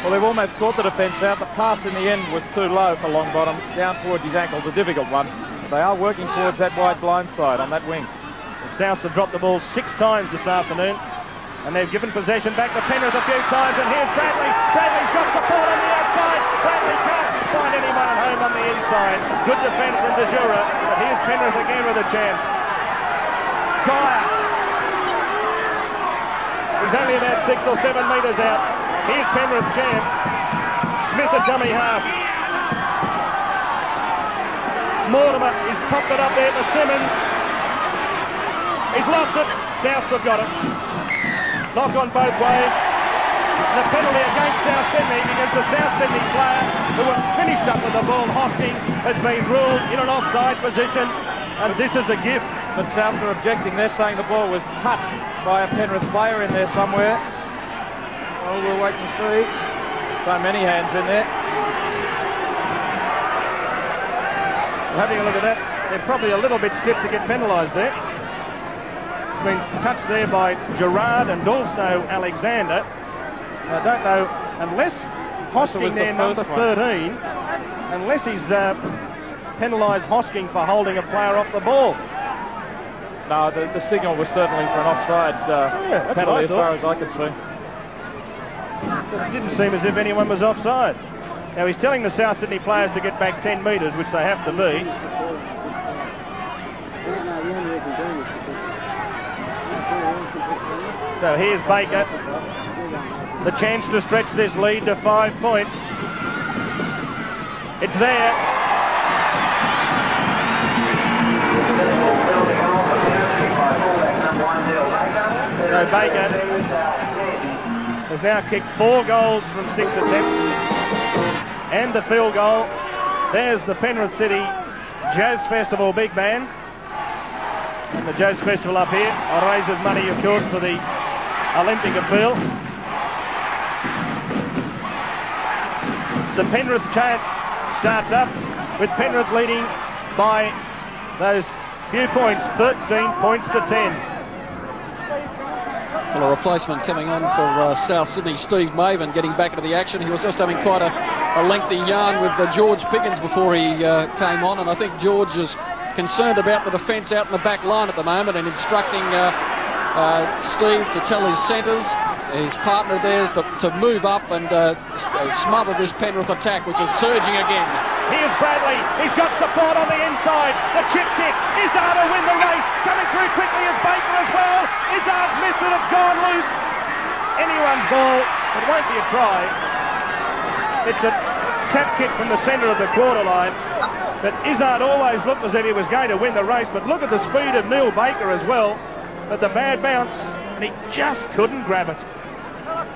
[SPEAKER 2] Well, they've almost caught the defence out. The pass in the end was too low for Longbottom. Down towards his ankles, a difficult one. But they are working towards that wide blind side on that wing.
[SPEAKER 1] The Souths have dropped the ball 6 times this afternoon. And they've given possession back to Penrith a few times. And here's Bradley. Bradley's got support on the outside. Bradley can't find anyone at home on the inside. Good defence from de Jure. But here's Penrith again with a chance. Geyer. He's only about 6 or 7 metres out. Here's Penrith's chance. Smith at dummy half. Mortimer, he's popped it up there to Simmons. He's lost it. Souths have got it. Knock on both ways. And a penalty against South Sydney because the South Sydney player who had finished up with the ball, Hosking, has been ruled in an offside position. And this is a gift.
[SPEAKER 2] But Souths are objecting. They're saying the ball was touched by a Penrith player in there somewhere. Well, we'll wait and see. So many hands in there.
[SPEAKER 1] Well, having a look at that, they're probably a little bit stiff to get penalised there. It's been touched there by Gerard and also Alexander. I don't know, unless Hosking there, number 13, unless he's penalised Hosking for holding a player off the ball.
[SPEAKER 2] No, the signal was certainly for an offside penalty as far as I could see.
[SPEAKER 1] It didn't seem as if anyone was offside. Now he's telling the South Sydney players to get back 10 metres, which they have to be. So here's Baker. The chance to stretch this lead to 5 points. It's there. So Baker has now kicked 4 goals from 6 attempts. And the field goal. There's the Penrith City Jazz Festival big band. And the Jazz Festival up here raises money, of course, for the Olympic appeal. The Penrith chant starts up with Penrith leading by those few points, 13 points to 10.
[SPEAKER 3] Well, a replacement coming on for South Sydney, Steve Maven, getting back into the action. He was just having quite a lengthy yarn with George Piggins before he came on, and I think George is concerned about the defence out in the back line at the moment and instructing Steve to tell his centres, his partner there, to move up and smother this Penrith attack, which is surging again.
[SPEAKER 1] Here's Bradley. He's got support on the inside. The chip kick. Izzard will win the race. Coming through quickly is Baker as well. Izzard's missed it. It's gone loose. Anyone's ball. It won't be a try. It's a tap kick from the centre of the quarter line. But Izzard always looked as if he was going to win the race. But look at the speed of Neil Baker as well. But the bad bounce, and he just couldn't grab it.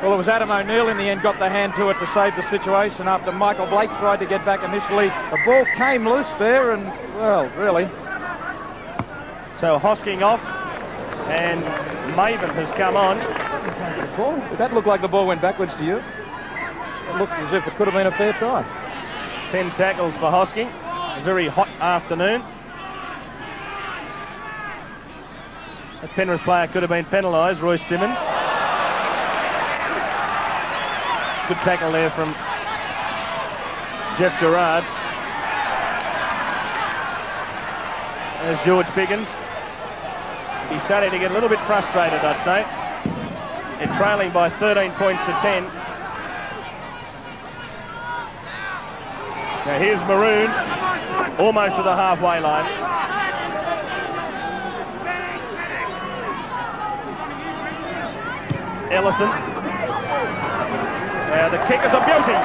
[SPEAKER 2] Well, it was Adam O'Neill in the end got the hand to it to save the situation after Michael Blake tried to get back initially. The ball came loose there and, well, really.
[SPEAKER 1] So Hosking off and Maven has come on.
[SPEAKER 2] Did that look like the ball went backwards to you? It looked as if it could have been a fair try.
[SPEAKER 1] 10 tackles for Hosking. A very hot afternoon. A Penrith player could have been penalised, Royce Simmons. Good tackle there from Jeff Gerard. There's George Piggins. He's starting to get a little bit frustrated, I'd say. They're trailing by 13 points to 10. Now here's Maroon, almost to the halfway line. Ellison. Now the kick is a beauty.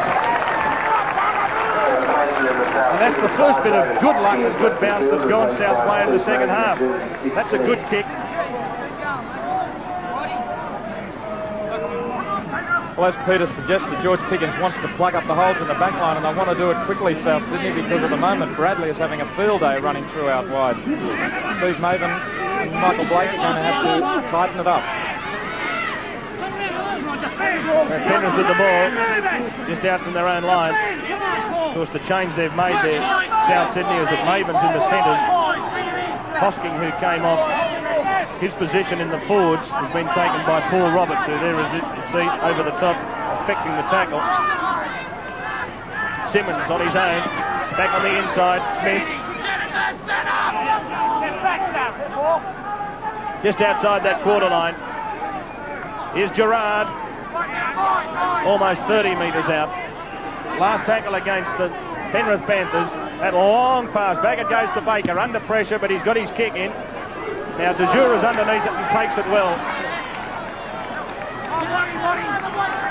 [SPEAKER 1] And that's the first bit of good luck and good bounce that's gone South's way in the second half. That's a good kick.
[SPEAKER 2] Well, as Peter suggested, George Pickens wants to plug up the holes in the back line, and they want to do it quickly, South Sydney, because at the moment Bradley is having a field day running through out wide. Steve Maven and Michael Blake are going to have to tighten it up.
[SPEAKER 1] Penrith with the ball, just out from their own line. Of course, the change they've made there, South Sydney, is that Maven's in the centres. Hosking, who came off his position in the forwards, has been taken by Paul Roberts, who there is, you see, over the top, affecting the tackle. Simmons on his own, back on the inside, Smith. Just outside that quarter line. Here's Gerard, almost 30 metres out. Last tackle against the Penrith Panthers. That long pass, back it goes to Baker, under pressure, but he's got his kick in. Now De Jure is underneath it and takes it well.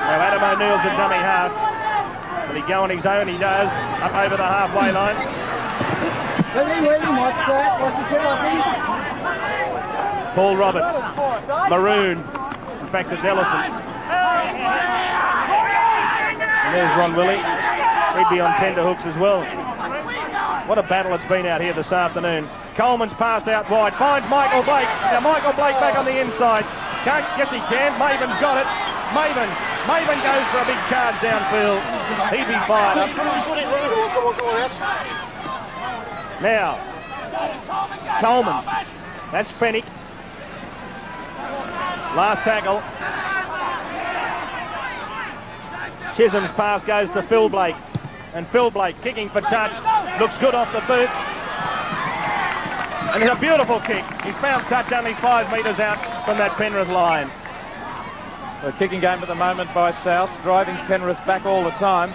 [SPEAKER 1] Now Adam O'Neill's a dummy half. Will he go on his own? He does. Up over the halfway line. Paul Roberts. Maroon. In fact, it's Ellison. And there's Ron Willie. He'd be on tenterhooks as well. What a battle it's been out here this afternoon. Coleman's passed out wide, finds Michael Blake. Now Michael Blake back on the inside. Can't, yes he can. Maven's got it. Maven goes for a big charge downfield. He'd be fired up. Now, Coleman. That's Fennick. Last tackle. Chisholm's pass goes to Phil Blake. And Phil Blake kicking for touch. Looks good off the boot. And it's a beautiful kick. He's found touch only 5 metres out from that Penrith line.
[SPEAKER 2] The kicking game at the moment by South, driving Penrith back all the time.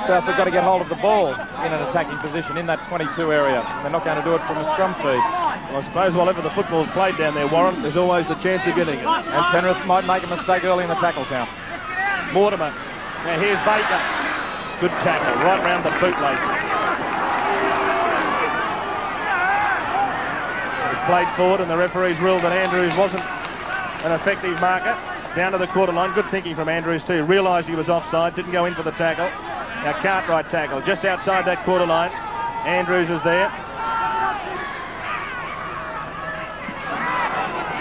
[SPEAKER 2] South have got to get hold of the ball in an attacking position in that 22 area. They're not going to do it from the scrum speed.
[SPEAKER 1] Well, I suppose whenever the football's played down there, Warren, there's always the chance of getting it.
[SPEAKER 2] And Penrith might make a mistake early in the tackle count.
[SPEAKER 1] Mortimer. Now here's Baker. Good tackle, right round the bootlaces. It was played forward and the referees ruled that Andrews wasn't an effective marker. Down to the quarter line. Good thinking from Andrews too. Realised he was offside, didn't go in for the tackle. Now Cartwright tackle, just outside that quarter line. Andrews is there.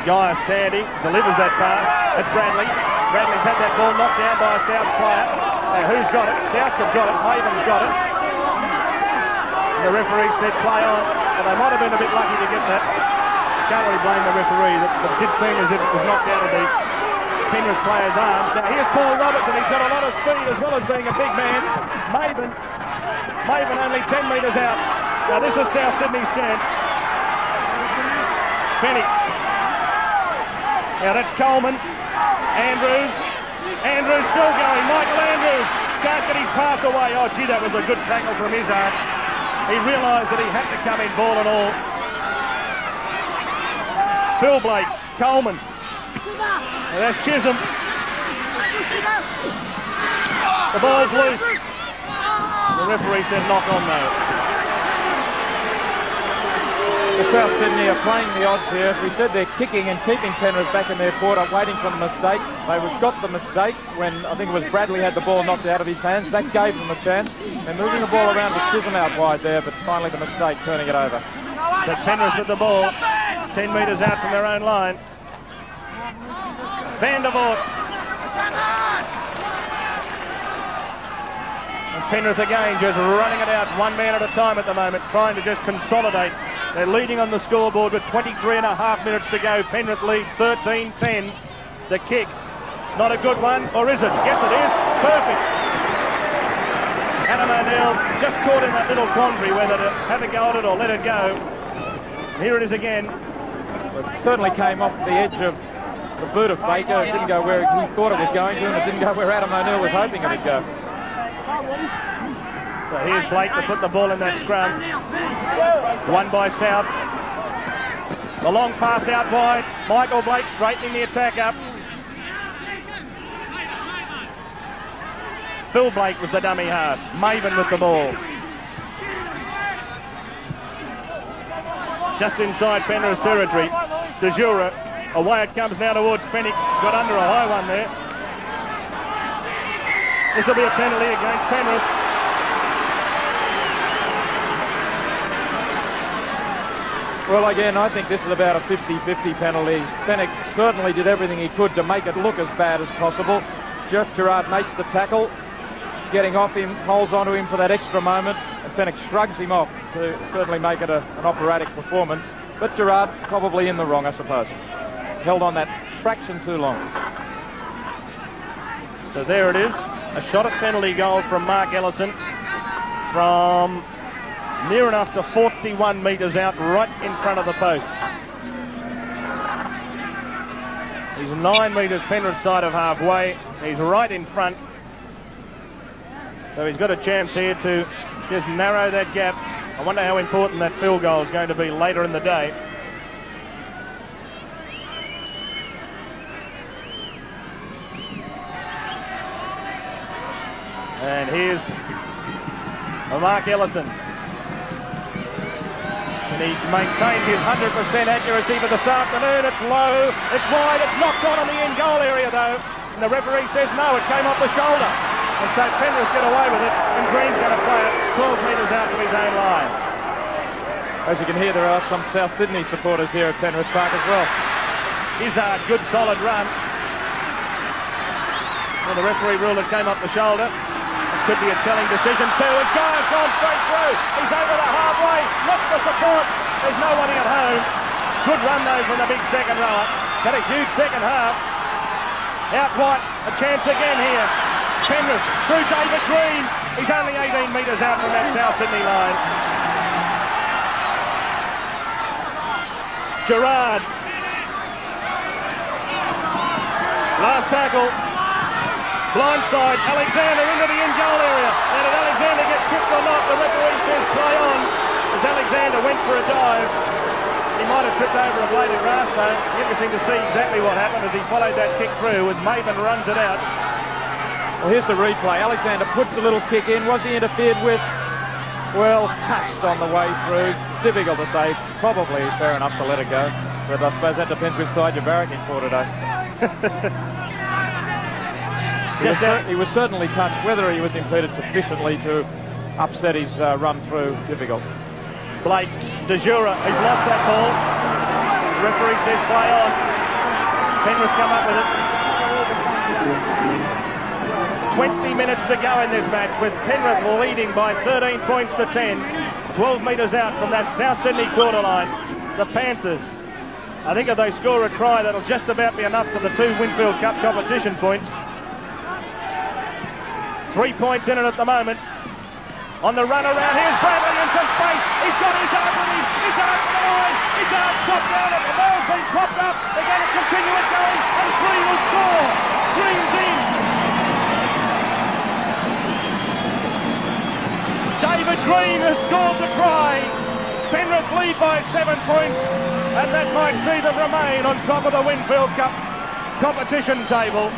[SPEAKER 1] Guy standing, delivers that pass. That's Bradley. Bradley's had that ball knocked down by a South's player. Now who's got it? Souths have got it. Maven's got it. And the referee said play on. Well, they might have been a bit lucky to get that. Can't really blame the referee. That did seem as if it was knocked out of the Penrith player's arms. Now here's Paul Roberts, and he's got a lot of speed as well as being a big man. Maven only 10 metres out. Now this is South Sydney's chance. Fennick. Now that's Coleman. Andrews still going. Michael Andrews can't get his pass away. Oh gee, that was a good tackle from Izzard. He realised that he had to come in, ball and all. Phil Blake, Coleman. Now that's Chisholm. The ball's loose. The referee said knock on though.
[SPEAKER 2] The South Sydney are playing the odds here. If we said they're kicking and keeping Penrith back in their quarter, waiting for the mistake, they got the mistake when I think it was Bradley had the ball knocked out of his hands. That gave them a chance. They're moving the ball around to Chisholm out wide there, but finally the mistake, turning it over.
[SPEAKER 1] So Penrith with the ball, 10 metres out from their own line. Van der Voort. And Penrith again just running it out one man at a time at the moment, trying to just consolidate. They're leading on the scoreboard with 23.5 minutes to go. Penrith lead 13-10. The kick, not a good one, or is it? Yes it is, perfect. Adam O'Neill just caught in that little quandary whether to have a go at it or let it go. And here it is again.
[SPEAKER 2] It certainly came off the edge of the boot of Baker. It didn't go where he thought it was going to, and it didn't go where Adam O'Neill was hoping it would go.
[SPEAKER 1] So here's Blake to put the ball in that scrum. Won by Souths. The long pass out wide. Michael Blake straightening the attack up. Phil Blake was the dummy half. Maven with the ball. Just inside Penrith's territory. De Jure. Away it comes now towards Fennick. Got under a high one there. This will be a penalty against Penrith.
[SPEAKER 2] Well, again, I think this is about a 50-50 penalty. Fennick certainly did everything he could to make it look as bad as possible. Jeff Gerard makes the tackle, getting off him, holds onto him for that extra moment, and Fennick shrugs him off to certainly make it an operatic performance. But Gerard probably in the wrong, I suppose. Held on that fraction too long.
[SPEAKER 1] So there it is. A shot at penalty goal from Mark Ellison from near enough to 41 metres out, right in front of the posts. He's 9 metres Penrith side of halfway. He's right in front. So he's got a chance here to just narrow that gap. I wonder how important that field goal is going to be later in the day. And here's Mark Ellison. And he maintained his 100% accuracy for this afternoon. It's low, it's wide, it's knocked on the in goal area though. And the referee says no, it came off the shoulder. And so Penrith get away with it, and Green's going to play it 12 metres out to his own line.
[SPEAKER 2] As you can hear, there are some South Sydney supporters here at Penrith Park as well.
[SPEAKER 1] Izzard, good solid run. Well, the referee ruled it came off the shoulder. Could be a telling decision too, as Guy's gone straight through. He's over the halfway, looks for support. There's nobody at home. Good run though from the big second rower. Got a huge second half. Out wide, a chance again here. Penrith through David Green. He's only 18 metres out from that South Sydney line. Gerard. Last tackle. Blindside, Alexander into the in-goal area. Now did Alexander get tripped or not? The referee says play on. As Alexander went for a dive. He might have tripped over a blade of grass though. Interesting to see exactly what happened as he followed that kick through as Maven runs it out.
[SPEAKER 2] Well, here's the replay. Alexander puts a little kick in. Was he interfered with? Well, touched on the way through. Difficult to say. Probably fair enough to let it go. But I suppose that depends which side you're barracking for today. He was certainly touched. Whether he was impeded sufficiently to upset his run through, difficult.
[SPEAKER 1] Blake, De Jure, he's lost that ball. The referee says play on. Penrith come up with it. 20 minutes to go in this match with Penrith leading by 13 points to 10. 12 metres out from that South Sydney quarter line. The Panthers, I think if they score a try, that'll just about be enough for the 2 Winfield Cup competition points. 3 points in it at the moment. On the run around, here's Bradley in some space. He's got Izzard with him. Izzard for the line. Izzard chopped down it. The ball's been propped up. They're going to continue it going, and Green will score. Green's in. David Green has scored the try. Penrith lead by 7 points, and that might see them remain on top of the Winfield Cup competition table.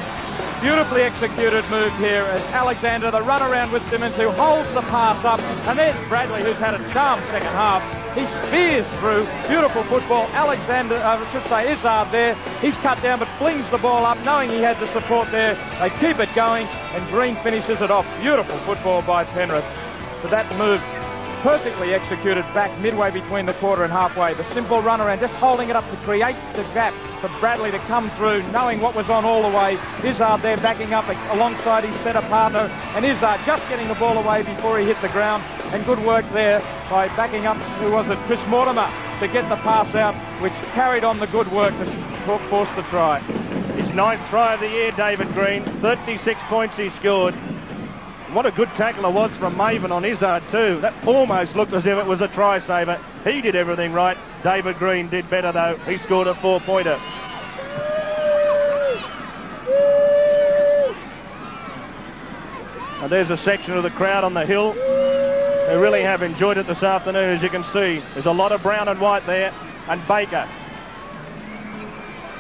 [SPEAKER 2] Beautifully executed move here as Alexander, the run around with Simmons, who holds the pass up, and then Bradley, who's had a charmed second half. He spears through. Beautiful football. Alexander, Izzard there. He's cut down but flings the ball up, knowing he had the support there. They keep it going, and Green finishes it off. Beautiful football by Penrith. So that move perfectly executed back midway between the quarter and halfway. The simple run around, just holding it up to create the gap for Bradley to come through, knowing what was on all the way. Izzard there backing up alongside his centre partner, and Izzard just getting the ball away before he hit the ground. And good work there by backing up, who was it, Chris Mortimer, to get the pass out, which carried on the good work to force the try.
[SPEAKER 1] His 9th try of the year, David Green. 36 points he scored. What a good tackle it was from Maven on Izzard too. That almost looked as if it was a try saver. He did everything right. David Green did better though. He scored a 4-pointer. And there's a section of the crowd on the hill who really have enjoyed it this afternoon. As you can see, there's a lot of brown and white there. And Baker,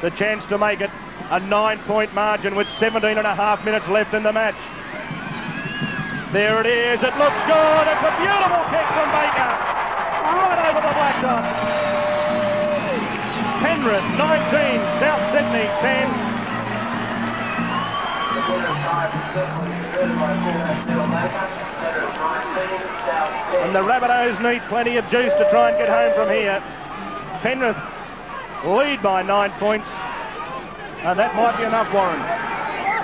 [SPEAKER 1] the chance to make it a 9-point margin with 17.5 minutes left in the match. There it is. It looks good. It's a beautiful kick from Baker. Right over the black dot. Penrith 19, South Sydney 10. And the Rabbitohs need plenty of juice to try and get home from here. Penrith lead by 9 points, and that might be enough, Warren.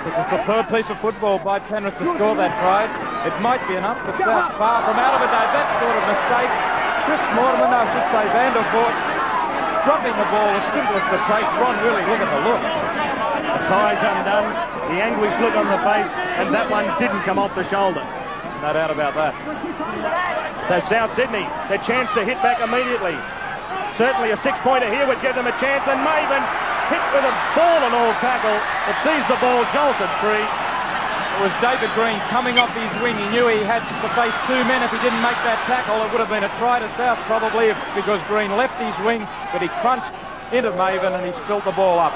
[SPEAKER 2] It's a superb piece of football by Penrith to score that try. It might be enough, but South's far from out of it, Dave. That sort of mistake. Chris Mortimer, I should say Vandervoort, dropping the ball as simple as the take. Ron, really, look at the look.
[SPEAKER 1] The tie's undone, the anguished look on the face, and that one didn't come off the shoulder.
[SPEAKER 2] No doubt about that.
[SPEAKER 1] So South Sydney, their chance to hit back immediately. Certainly a 6-pointer here would give them a chance, and Maven hit with a ball and all tackle, but sees the ball jolted free.
[SPEAKER 2] It was David Green coming off his wing. He knew he had to face 2 men. If he didn't make that tackle, it would have been a try to South probably because Green left his wing, but he crunched into Maven and he spilt the ball up.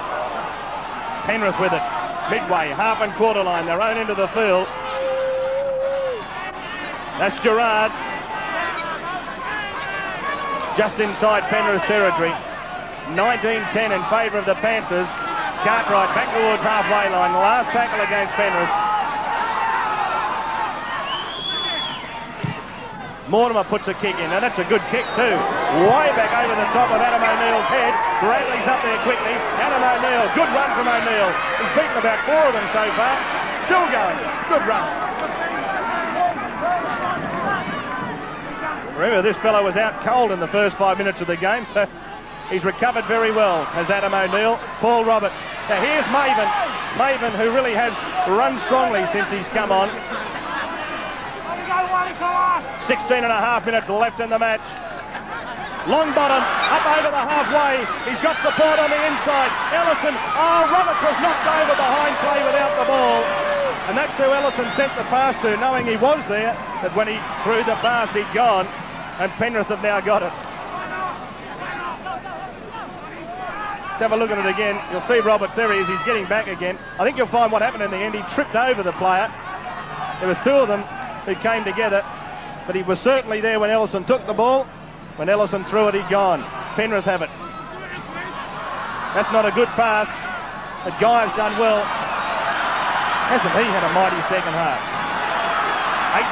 [SPEAKER 1] Penrith with it, midway, half and quarter line, their own end of the field. That's Gerard. Just inside Penrith's territory. 19-10 in favour of the Panthers. Cartwright back towards halfway line. Last tackle against Penrith. Mortimer puts a kick in, and that's a good kick too. Way back over the top of Adam O'Neill's head. Bradley's up there quickly. Adam O'Neill, good run from O'Neill. He's beaten about 4 of them so far. Still going. Good run. Remember, this fellow was out cold in the first 5 minutes of the game, so he's recovered very well, as Adam O'Neill. Paul Roberts. Now here's Maven. Maven, who really has run strongly since he's come on. 16.5 minutes left in the match. Long bottom, up over the halfway. He's got support on the inside. Ellison, Roberts was knocked over behind play without the ball. And that's who Ellison sent the pass to, knowing he was there, that when he threw the pass, he'd gone. And Penrith have now got it. Let's have a look at it again. You'll see Roberts, there he is, he's getting back again. I think you'll find what happened in the end, he tripped over the player. There was 2 of them who came together, but he was certainly there when Ellison took the ball. When Ellison threw it, he'd gone. Penrith have it. That's not a good pass, but Guy's done well. Hasn't he had a mighty second half?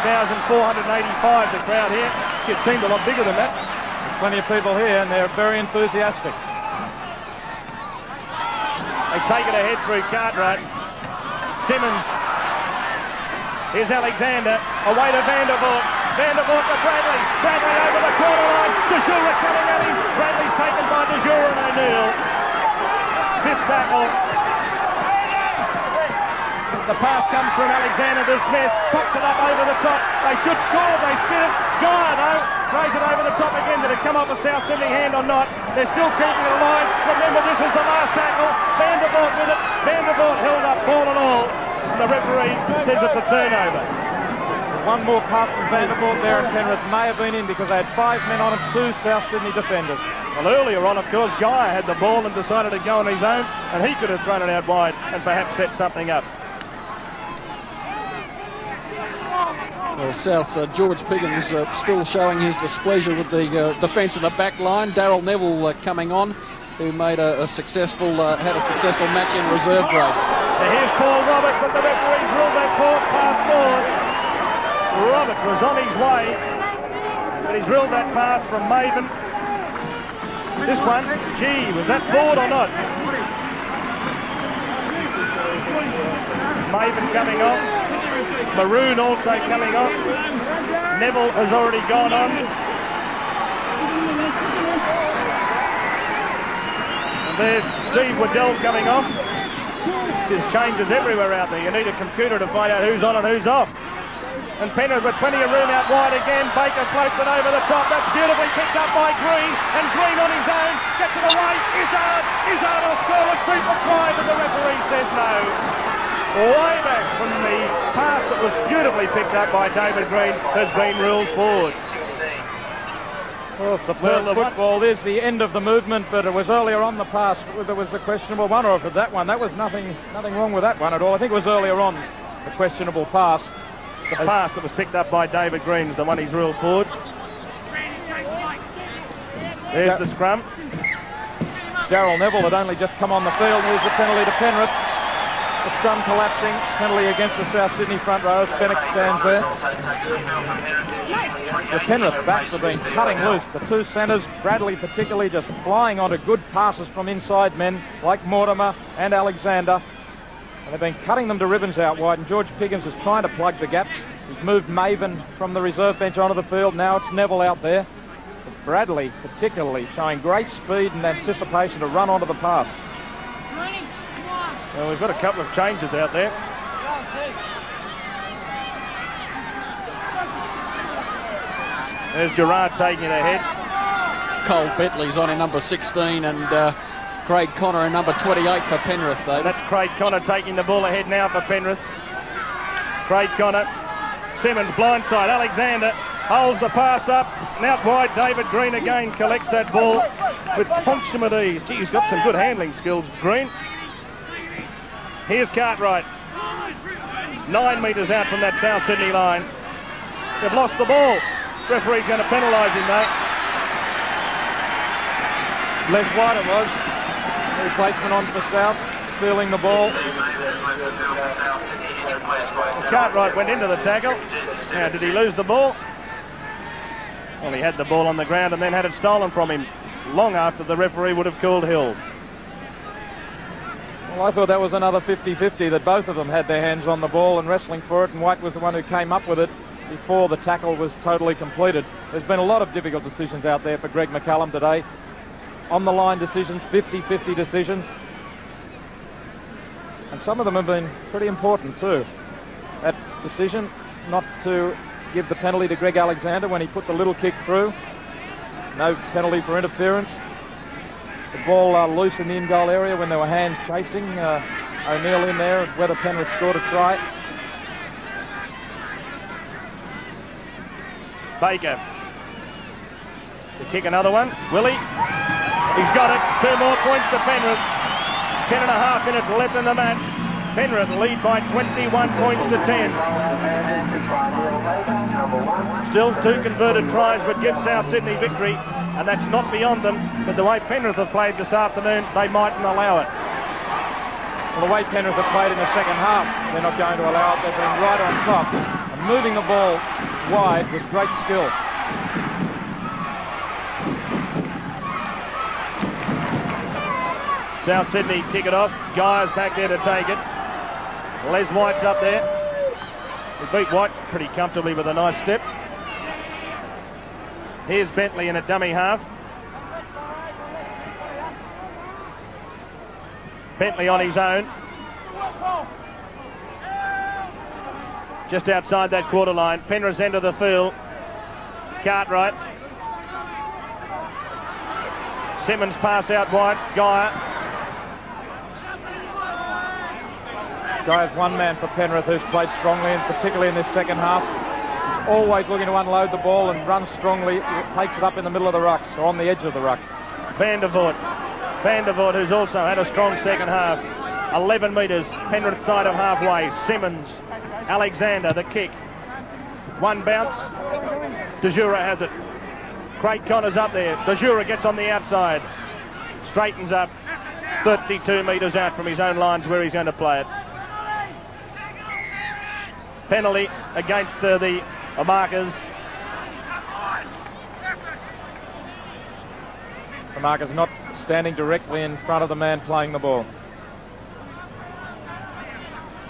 [SPEAKER 1] 8,485, the crowd here. It seemed a lot bigger than that.
[SPEAKER 2] There's plenty of people here, and they're very enthusiastic.
[SPEAKER 1] They take it ahead through Cartwright. Simmons. Here's Alexander. Away to Vandervoort. Vandervoort to Bradley. Bradley over the quarter line. De Jure coming at him. Bradley's taken by De Jure and O'Neill. 5th tackle. The pass comes from Alexander to Smith. Pops it up over the top. They should score. They spin it. Guy, though, throws it over the top again. Did it come off a South Sydney hand or not? They're still keeping it alive. Remember, this is the last tackle. Vandervoort with it. Vandervoort held up, ball and all. And the referee says it's a turnover.
[SPEAKER 2] One more pass from Vandervoort there, and Penrith may have been in because they had 5 men on him, 2 South Sydney defenders.
[SPEAKER 1] Well, earlier on, of course, Guy had the ball and decided to go on his own, and he could have thrown it out wide and perhaps set something up.
[SPEAKER 3] Well, South's George Piggins still showing his displeasure with the defence in the back line. Darryl Neville coming on, who made had a successful match in reserve grade.
[SPEAKER 1] Now here's Paul Roberts, but the referee's ruled that pass forward. Roberts was on his way, but he's ruled that pass from Maven. This one, gee, was that forward or not? Maven coming off. Maroon also coming off. Neville has already gone on. And there's Steve Waddell coming off. There's changes everywhere out there. You need a computer to find out who's on and who's off. And Penrith with plenty of room out wide again. Baker floats it over the top. That's beautifully picked up by Green. And Green on his own gets it away. Izzard will score a super try, but the referee says no. Way back from the pass that was beautifully picked up by David Green has been ruled forward.
[SPEAKER 2] Well, superb football. There's the end of the movement, but it was earlier on the pass. There was a questionable one, or if that one, that was nothing wrong with that one at all. I think it was earlier on, the questionable pass.
[SPEAKER 1] The pass that was picked up by David Green is the one he's ruled forward. There's the scrum.
[SPEAKER 2] Darryl Neville had only just come on the field. Here's the penalty to Penrith. The scrum collapsing, penalty against the South Sydney front row. Fenwick stands there. The Penrith backs have been cutting loose. The two centres, Bradley particularly, just flying onto good passes from inside men like Mortimer and Alexander. And they've been cutting them to ribbons out wide, and George Piggins is trying to plug the gaps. He's moved Maven from the reserve bench onto the field. Now it's Neville out there. But Bradley particularly showing great speed and anticipation to run onto the pass.
[SPEAKER 1] Well, we've got a couple of changes out there. There's Gerard taking it ahead.
[SPEAKER 3] Cole Bentley's on in number 16 and Craig Connor in number 28 for Penrith, though.
[SPEAKER 1] That's Craig Connor taking the ball ahead now for Penrith. Craig Connor. Simmons blindside. Alexander holds the pass up. And out wide, David Green again collects that ball with consummate ease. Gee, he's got some good handling skills, Green. Here's Cartwright. 9 metres out from that South Sydney line. They've lost the ball. Referee's going to penalise him, though.
[SPEAKER 2] Les White it was. Replacement on for South, stealing the ball.
[SPEAKER 1] Cartwright went into the tackle. Now, did he lose the ball? Well, he had the ball on the ground and then had it stolen from him long after the referee would have called Hill.
[SPEAKER 2] Well, I thought that was another 50-50, that both of them had their hands on the ball and wrestling for it, and White was the one who came up with it before the tackle was totally completed. There's been a lot of difficult decisions out there for Greg McCallum today. On the line decisions, 50-50 decisions. And some of them have been pretty important too. That decision not to give the penalty to Greg Alexander when he put the little kick through. No penalty for interference. The ball loose in the in-goal area when there were hands chasing. O'Neill in there, whether Penrith scored a try.
[SPEAKER 1] Baker to kick another one. Will he? He's got it. 2 more points to Penrith. 10.5 minutes left in the match. Penrith lead by 21 points to 10. Still 2 converted tries would give South Sydney victory, and that's not beyond them. But the way Penrith have played this afternoon, they mightn't allow it.
[SPEAKER 2] Well, the way Penrith have played in the second half, they're not going to allow it. They've been right on top and moving the ball wide with great skill.
[SPEAKER 1] South Sydney kick it off. Guy's back there to take it. Les White's up there. He beat White pretty comfortably with a nice step. Here's Bentley in a dummy half. Bentley on his own. Just outside that quarter line. Penrith's end of the field. Cartwright. Simmons pass out wide. Guy.
[SPEAKER 2] Guy's one man for Penrith who's played strongly, and particularly in this second half. He's always looking to unload the ball and runs strongly. Takes it up in the middle of the ruck, or on the edge of the ruck.
[SPEAKER 1] Van der Voort. Van der Voort, who's also had a strong second half. 11 metres, Penrith side of halfway. Simmons, Alexander, the kick. One bounce. De Jura has it. Craig Connor's up there. De Jura gets on the outside. Straightens up. 32 metres out from his own lines where he's going to play it. Penalty against the markers.
[SPEAKER 2] The marker's not standing directly in front of the man playing the ball.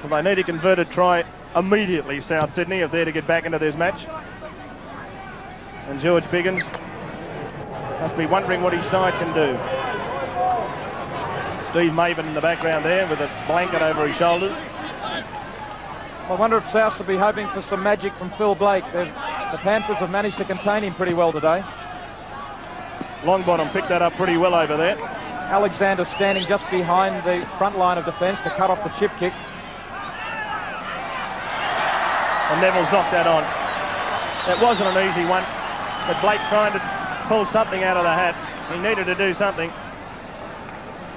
[SPEAKER 1] Well, they need a converted try immediately, South Sydney, if they're to get back into this match. And George Piggins must be wondering what his side can do. Steve Maven in the background there with a blanket over his shoulders.
[SPEAKER 2] I wonder if Souths will be hoping for some magic from Phil Blake. The Panthers have managed to contain him pretty well today.
[SPEAKER 1] Longbottom picked that up pretty well over there.
[SPEAKER 2] Alexander standing just behind the front line of defence to cut off the chip kick.
[SPEAKER 1] And Neville's knocked that on. It wasn't an easy one, but Blake trying to pull something out of the hat. He needed to do something.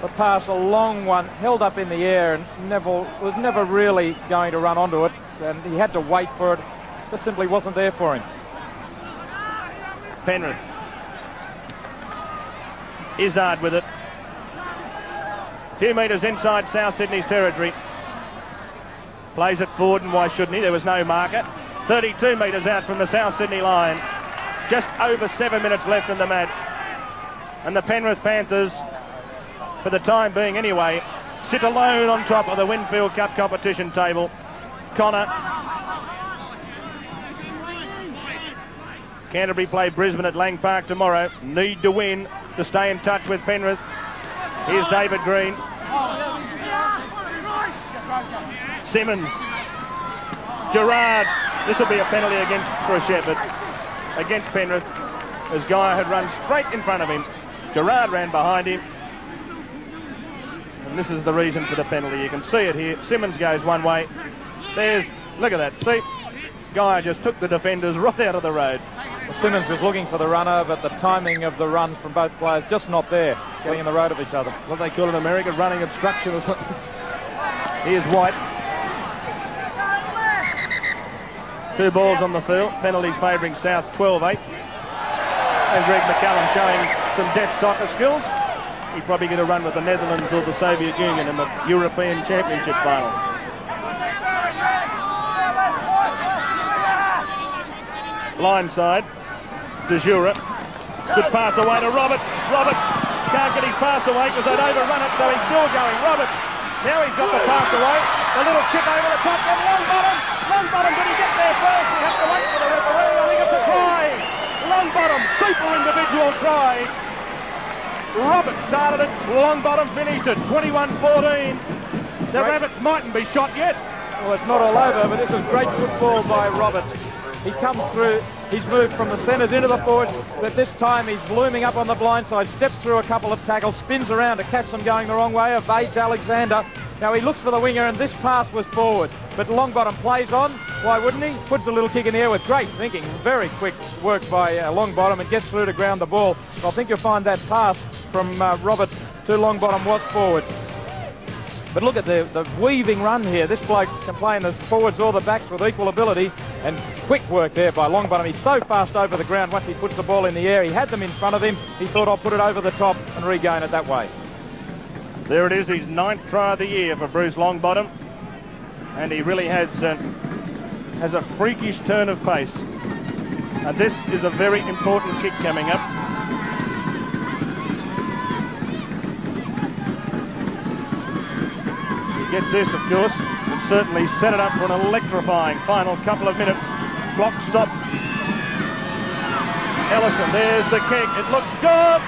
[SPEAKER 2] The pass, a long one, held up in the air, and Neville was never really going to run onto it, and he had to wait for it. Just simply wasn't there for him.
[SPEAKER 1] Penrith. Izzard with it. A few metres inside South Sydney's territory. Plays it forward, and why shouldn't he? There was no marker. 32 metres out from the South Sydney line. Just over 7 minutes left in the match. And the Penrith Panthers, for the time being anyway, sit alone on top of the Winfield Cup competition table. Connor. Canterbury play Brisbane at Lang Park tomorrow. Need to win to stay in touch with Penrith. Here's David Green. Simmons. Gerard. This will be a penalty for a Shepherd against Penrith, as Guy had run straight in front of him. Gerard ran behind him. And this is the reason for the penalty. You can see it here. Simmons goes one way. Look at that. See? Guy just took the defenders right out of the road.
[SPEAKER 2] Well, Simmons was looking for the runner, but the timing of the run from both players just not there, getting in the road of each other.
[SPEAKER 1] What they call in America, running obstruction or something. Here's White. 2 balls on the field. Penalties favouring Souths 12-8. And Greg McCallum showing some deft soccer skills. He'd probably get a run with the Netherlands or the Soviet Union in the European Championship final. Line side. De Jura. Good pass away to Roberts. Roberts can't get his pass away because they'd overrun it, so he's still going. Roberts. Now he's got the pass away. The little chip over the top. And Longbottom. Longbottom, did he get there first? We have to wait for the referee. I think it's a try. Longbottom, super individual try. Roberts started it. Longbottom finished it. 21-14. The Rabbits mightn't be shot yet.
[SPEAKER 2] Well, it's not all over, but this is great football by Roberts. He comes through, he's moved from the centres into the forwards, but this time he's blooming up on the blind side, steps through a couple of tackles, spins around to catch them going the wrong way, evades Alexander. Now he looks for the winger, and this pass was forward, but Longbottom plays on. Why wouldn't he? Puts a little kick in the air with great thinking. Very quick work by Longbottom, and gets through to ground the ball. I think you'll find that pass from Roberts to Longbottom was forward. But look at the weaving run here. This bloke can play in the forwards or the backs with equal ability, and quick work there by Longbottom. He's so fast over the ground once he puts the ball in the air. He had them in front of him. He thought, I'll put it over the top and regain it that way.
[SPEAKER 1] There it is, his 9th try of the year for Bruce Longbottom. And he really has a freakish turn of pace. And this is a very important kick coming up. Gets this, of course, and certainly set it up for an electrifying final couple of minutes. Clock stopped. Ellison, there's the kick. It looks good.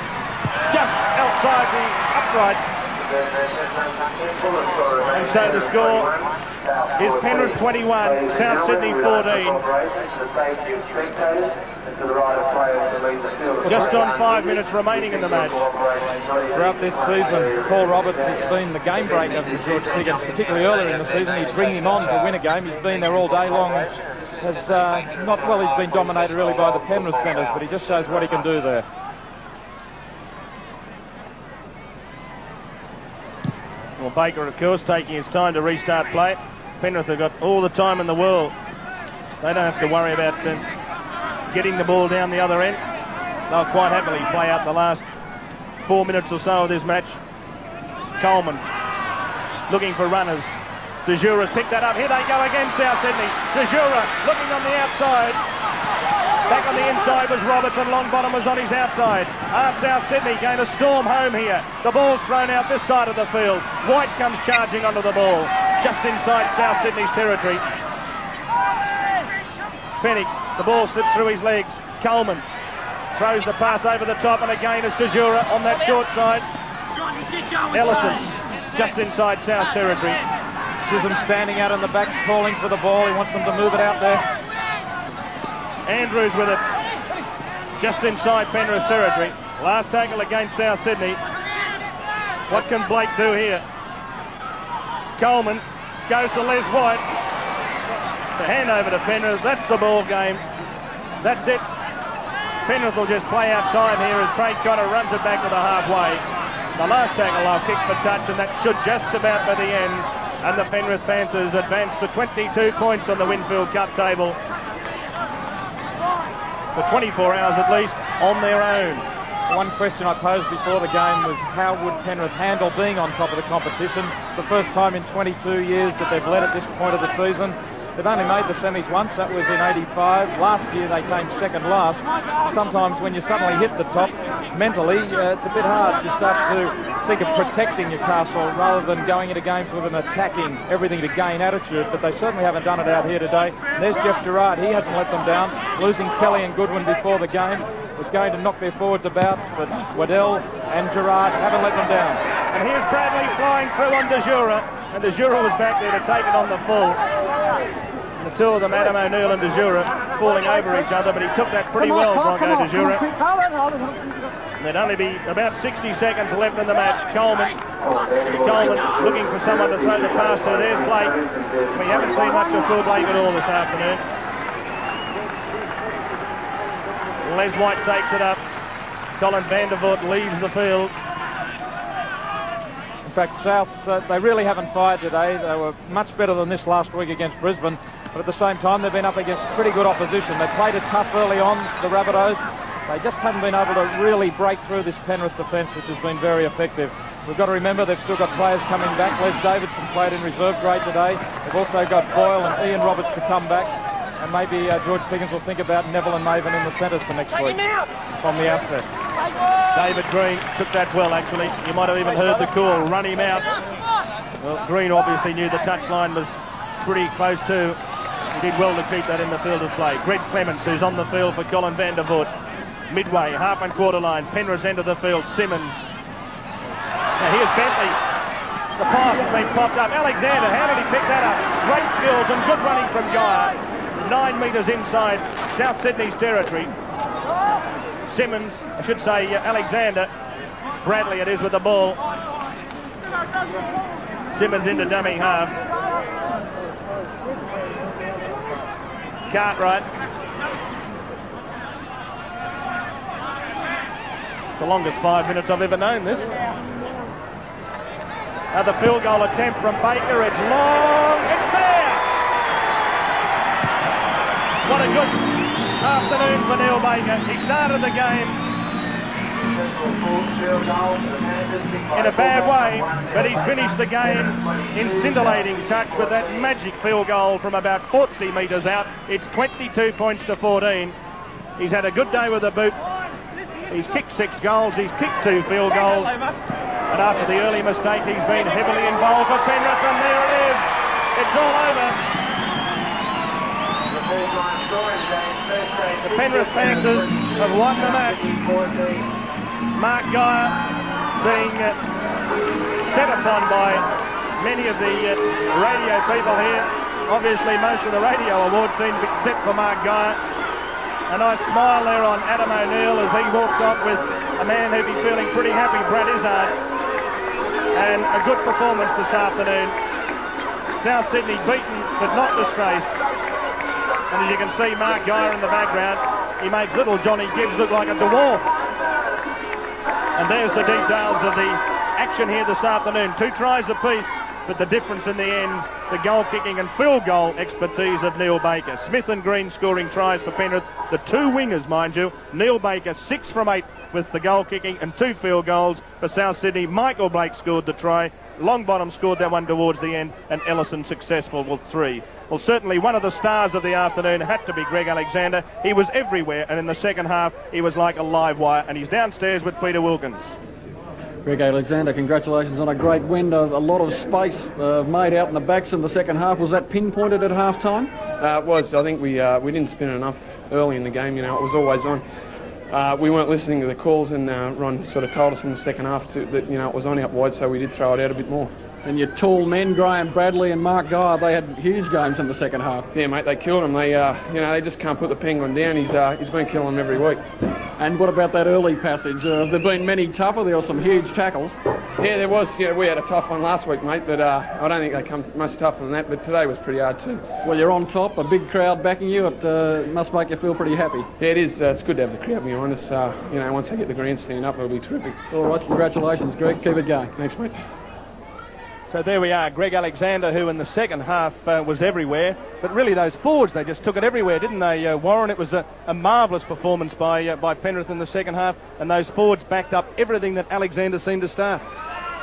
[SPEAKER 1] Just outside the uprights. And so the score is Penrith 21, South Sydney 14. Just on 5 minutes remaining in the match.
[SPEAKER 2] Throughout this season, Paul Roberts has been the game breaker for George Gigg, and particularly earlier in the season he'd bring him on to win a game. He's been there all day long. He's been dominated really by the Penrith centres, but he just shows what he can do there.
[SPEAKER 1] Well, Baker, of course, taking his time to restart play. Penrith have got all the time in the world. They don't have to worry about getting the ball down the other end. They'll quite happily play out the last 4 minutes or so of this match. Coleman looking for runners. De Jura's picked that up. Here they go again, South Sydney. De Jura looking on the outside. Back on the inside was Roberts, and Longbottom was on his outside. Are South Sydney going to storm home here? The ball's thrown out this side of the field. White comes charging onto the ball, just inside South Sydney's territory. Fennick, the ball slips through his legs. Coleman throws the pass over the top, and again it's De Jura on that short side. Ellison, just inside South's territory.
[SPEAKER 2] Chisholm standing out in the backs calling for the ball. He wants them to move it out there.
[SPEAKER 1] Andrews with it. Just inside Penrith's territory. Last tackle against South Sydney. What can Blake do here? Coleman goes to Les White. To hand over to Penrith. That's the ball game. That's it. Penrith will just play out time here as Craig Cotter runs it back to the halfway. The last tackle they'll kick for touch, and that should just about be the end. And the Penrith Panthers advance to 22 points on the Winfield Cup table. For 24 hours at least on their own.
[SPEAKER 2] One question I posed before the game was how would Penrith handle being on top of the competition? It's the first time in 22 years that they've led at this point of the season. They've only made the semis once, that was in 85. Last year they came second last. Sometimes when you suddenly hit the top, mentally it's a bit hard. You start to think of protecting your castle rather than going into games with an attacking, everything to gain attitude, but they certainly haven't done it out here today. And there's Jeff Gerard, he hasn't let them down. Losing Kelly and Goodwin before the game was going to knock their forwards about, but Waddell and Gerard haven't let them down.
[SPEAKER 1] And here's Bradley flying through on De Jura, and De Jura was back there to take it on the full. The two of them, Adam O'Neill and De Jura, falling over each other, but he took that pretty well, Bronco De Jura. There'd only be about 60 seconds left in the match. Coleman looking for someone to throw the pass to. There's Blake. We haven't seen much of Phil Blake at all this afternoon. Les White takes it up. Colin Vandervoort leaves the field.
[SPEAKER 2] In fact, South, they really haven't fired today. They were much better than this last week against Brisbane, but at the same time they've been up against pretty good opposition. They played it tough early on, the Rabbitohs. They just haven't been able to really break through this Penrith defence, which has been very effective. We've got to remember they've still got players coming back. Les Davidson played in reserve grade today. They've also got Boyle and Ian Roberts to come back. And maybe George Piggins will think about Neville and Maven in the centres for next week from the outset.
[SPEAKER 1] David Green took that well, actually. You might have even heard the call, run him out. Well, Green obviously knew the touchline was pretty close too. He did well to keep that in the field of play. Greg Clements, who's on the field for Colin Vandervoort. Midway, half and quarter line, Penrith's end of the field, Simmons. Now here's Bentley. The pass has been popped up. Alexander, how did he pick that up? Great skills and good running from Geyer. 9 metres inside South Sydney's territory. Simmons, I should say Alexander. Bradley it is with the ball. Simmons into dummy half. Cartwright. It's the longest 5 minutes I've ever known this. The field goal attempt from Baker. It's long. It's there. What a good afternoon for Neil Baker. He started the game in a bad way, but he's finished the game in scintillating touch with that magic field goal from about 40 metres out. It's 22 points to 14. He's had a good day with the boot. He's kicked 6 goals. He's kicked 2 field goals. And after the early mistake, he's been heavily involved for Penrith, and there it is. It's all over. The Penrith Panthers have won the match. Mark Geyer being set upon by many of the radio people here. Obviously, most of the radio awards seem to be set for Mark Geyer. A nice smile there on Adam O'Neill as he walks off with a man who'd be feeling pretty happy, Brad Izzard. And a good performance this afternoon. South Sydney beaten but not disgraced. And as you can see, Mark Geyer in the background, he makes little Johnny Gibbs look like a dwarf. And there's the details of the action here this afternoon. 2 tries apiece, but the difference in the end, the goal kicking and field goal expertise of Neil Baker. Smith and Green scoring tries for Penrith. The 2 wingers, mind you. Neil Baker, 6 from 8 with the goal kicking and 2 field goals for South Sydney. Michael Blake scored the try. Longbottom scored that one towards the end, and Ellison successful with 3. Well, certainly one of the stars of the afternoon had to be Greg Alexander. He was everywhere, and in the second half, he was like a live wire, and he's downstairs with Peter Wilkins.
[SPEAKER 3] Greg Alexander, congratulations on a great win. A lot of space made out in the backs in the second half. Was that pinpointed at half-time?
[SPEAKER 12] It was. I think we didn't spin enough early in the game. You know, it was always on. We weren't listening to the calls, and Ron sort of told us in the second half that, you know, it was on out wide, so we did throw it out a bit more.
[SPEAKER 3] And your tall men, Graham Bradley and Mark Guy, they had huge games in the second half.
[SPEAKER 12] Yeah, mate, they killed him. They, they just can't put the penguin down. He's been killing them every week.
[SPEAKER 3] And what about that early passage? There have been many tougher. There were some huge tackles.
[SPEAKER 12] Yeah, there was. Yeah, we had a tough one last week, mate, but I don't think they come much tougher than that. But today was pretty hard too.
[SPEAKER 3] Well, you're on top, a big crowd backing you. It must make you feel pretty happy.
[SPEAKER 12] Yeah, it is. It's good to have the crowd behind us. Once they get the grandstand up, it'll be terrific.
[SPEAKER 3] All right, congratulations, Greg. Keep it going.
[SPEAKER 12] Thanks, mate.
[SPEAKER 1] So there we are, Greg Alexander, who in the second half was everywhere. But really those forwards, they just took it everywhere, didn't they, Warren? It was a marvellous performance by Penrith in the second half, and those forwards backed up everything that Alexander seemed to start.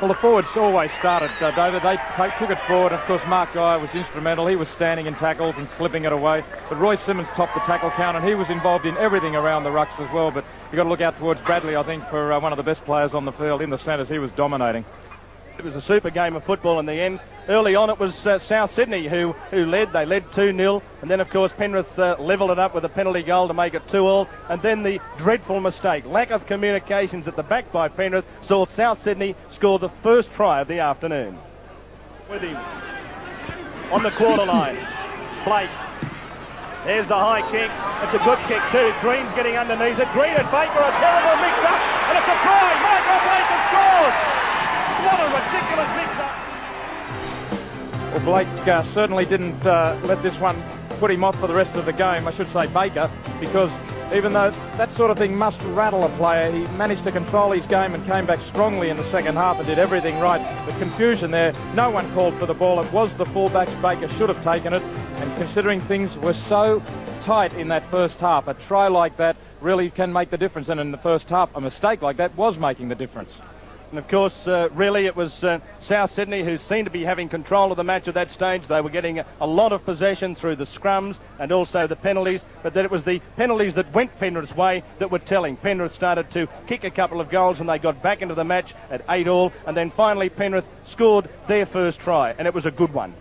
[SPEAKER 2] Well, the forwards always started, David. They took it forward. Of course, Mark Guy was instrumental. He was standing in tackles and slipping it away. But Roy Simmons topped the tackle count, and he was involved in everything around the rucks as well. But you've got to look out towards Bradley, I think, for one of the best players on the field. In the centres, he was dominating.
[SPEAKER 1] It was a super game of football in the end. Early on, it was South Sydney who led. They led 2-0. And then, of course, Penrith levelled it up with a penalty goal to make it 2-2. And then the dreadful mistake, lack of communications at the back by Penrith, saw South Sydney score the first try of the afternoon. With him on the quarter line, Blake. There's the high kick. It's a good kick too. Green's getting underneath it. Green and Baker, a terrible mix-up. And it's a try. Michael Blake has scored. What a ridiculous mix-up.
[SPEAKER 2] Well, Blake certainly didn't let this one put him off for the rest of the game. I should say Baker, because even though that sort of thing must rattle a player, he managed to control his game and came back strongly in the second half and did everything right. The confusion there, no one called for the ball. It was the fullbacks. Baker should have taken it. And considering things were so tight in that first half, a try like that really can make the difference. And in the first half, a mistake like that was making the difference.
[SPEAKER 1] And of course, really it was South Sydney who seemed to be having control of the match at that stage. They were getting a lot of possession through the scrums and also the penalties, but that it was the penalties that went Penrith's way that were telling. Penrith started to kick a couple of goals and they got back into the match at 8-8, and then finally Penrith scored their first try, and it was a good one.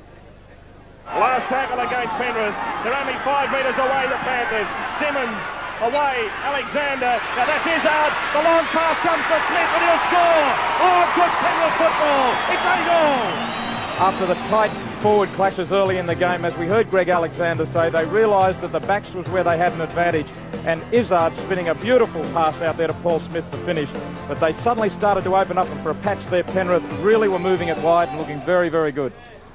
[SPEAKER 1] Last tackle against Penrith. They're only 5 metres away, the Panthers. Simmons away, Alexander. Now that's Izzard. The long pass comes to Smith and he'll score. Oh, good Penrith football. It's 8-8.
[SPEAKER 2] After the tight forward clashes early in the game, as we heard Greg Alexander say, they realised that the backs was where they had an advantage, and Izzard spinning a beautiful pass out there to Paul Smith to finish. But they suddenly started to open up, and for a patch there, Penrith really were moving it wide and looking very, very good.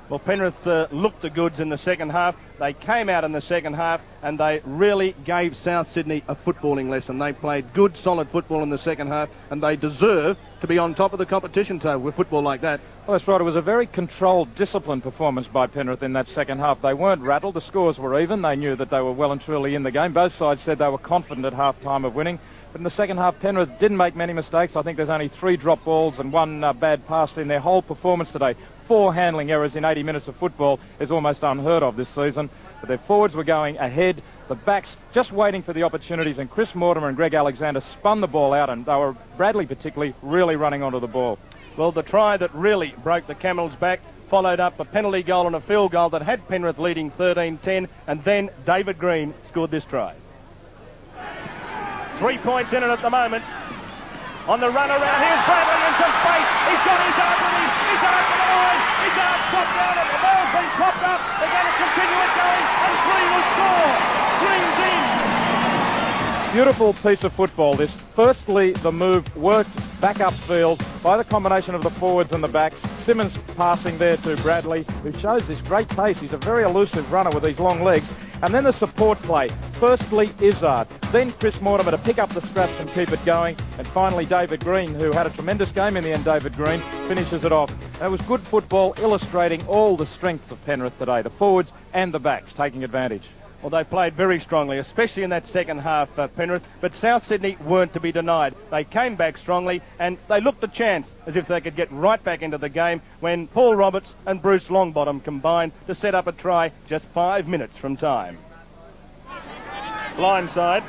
[SPEAKER 1] Well, Penrith looked the goods in the second half. They came out in the second half and they really gave South Sydney a footballing lesson. They played good, solid football in the second half, and they deserve to be on top of the competition table with football like that.
[SPEAKER 2] Well, that's right. It was a very controlled, disciplined performance by Penrith in that second half. They weren't rattled. The scores were even. They knew that they were well and truly in the game. Both sides said they were confident at half-time of winning. But in the second half, Penrith didn't make many mistakes. I think there's only 3 drop balls and 1 bad pass in their whole performance today. 4 handling errors in 80 minutes of football is almost unheard of this season. But their forwards were going ahead. The backs just waiting for the opportunities, and Chris Mortimer and Greg Alexander spun the ball out, and they were, Bradley particularly, really running onto the ball.
[SPEAKER 1] Well, the try that really broke the Camels' back followed up a penalty goal and a field goal that had Penrith leading 13-10, and then David Green scored this try. 3 points in it at the moment. On the run around, here's Bradley in some space. He's got Izzard with him. Izzard to the line. Izzard chopped down it. The ball's been popped up. They're going to continue it going, and Green will score. Green's in.
[SPEAKER 2] Beautiful piece of football, this. Firstly, the move worked back upfield by the combination of the forwards and the backs. Simmons passing there to Bradley, who shows this great pace. He's a very elusive runner with these long legs. And then the support play. Firstly, Izzard. Then Chris Mortimer to pick up the scraps and keep it going. And finally, David Green, who had a tremendous game in the end. David Green finishes it off. And it was good football, illustrating all the strengths of Penrith today. The forwards and the backs taking advantage.
[SPEAKER 1] Well, they played very strongly, especially in that second half, Penrith. But South Sydney weren't to be denied. They came back strongly and they looked a chance as if they could get right back into the game when Paul Roberts and Bruce Longbottom combined to set up a try just 5 minutes from time. Blindside,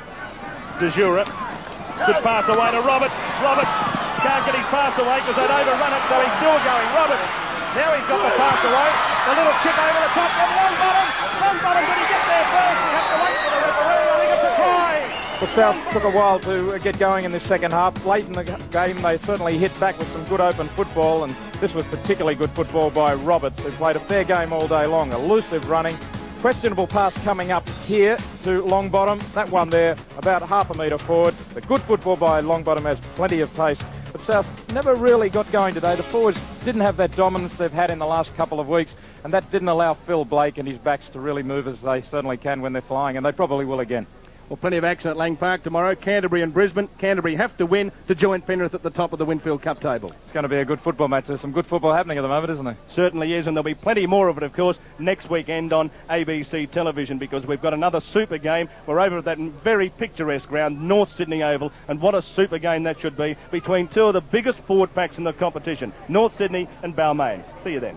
[SPEAKER 1] De Jure. Good pass away to Roberts. Roberts can't get his pass away because they'd overrun it, so he's still going. Roberts, now he's got the pass away. The little chip over the top of Longbottom. Longbottom, did he get there first? We have to wait for the referee. I think it's a try.
[SPEAKER 2] The South took a while to get going in this second half. Late in the game, they certainly hit back with some good open football, and This was particularly good football by Roberts, who played a fair game all day long. Elusive running. Questionable pass coming up here to Longbottom. That one there, about half a metre forward. The good football by Longbottom has plenty of pace. But South never really got going today. The forwards didn't have that dominance they've had in the last couple of weeks, and that didn't allow Phil Blake and his backs to really move as they certainly can when they're flying, and they probably will again.
[SPEAKER 1] Well, plenty of action at Lang Park tomorrow. Canterbury and Brisbane. Canterbury have to win to join Penrith at the top of the Winfield Cup table.
[SPEAKER 2] It's going to be a good football match. There's some good football happening at the moment, isn't there?
[SPEAKER 1] Certainly is, and there'll be plenty more of it, of course, next weekend on ABC television, because we've got another super game. We're over at that very picturesque ground, North Sydney Oval, and what a super game that should be between two of the biggest forward packs in the competition, North Sydney and Balmain. See you then.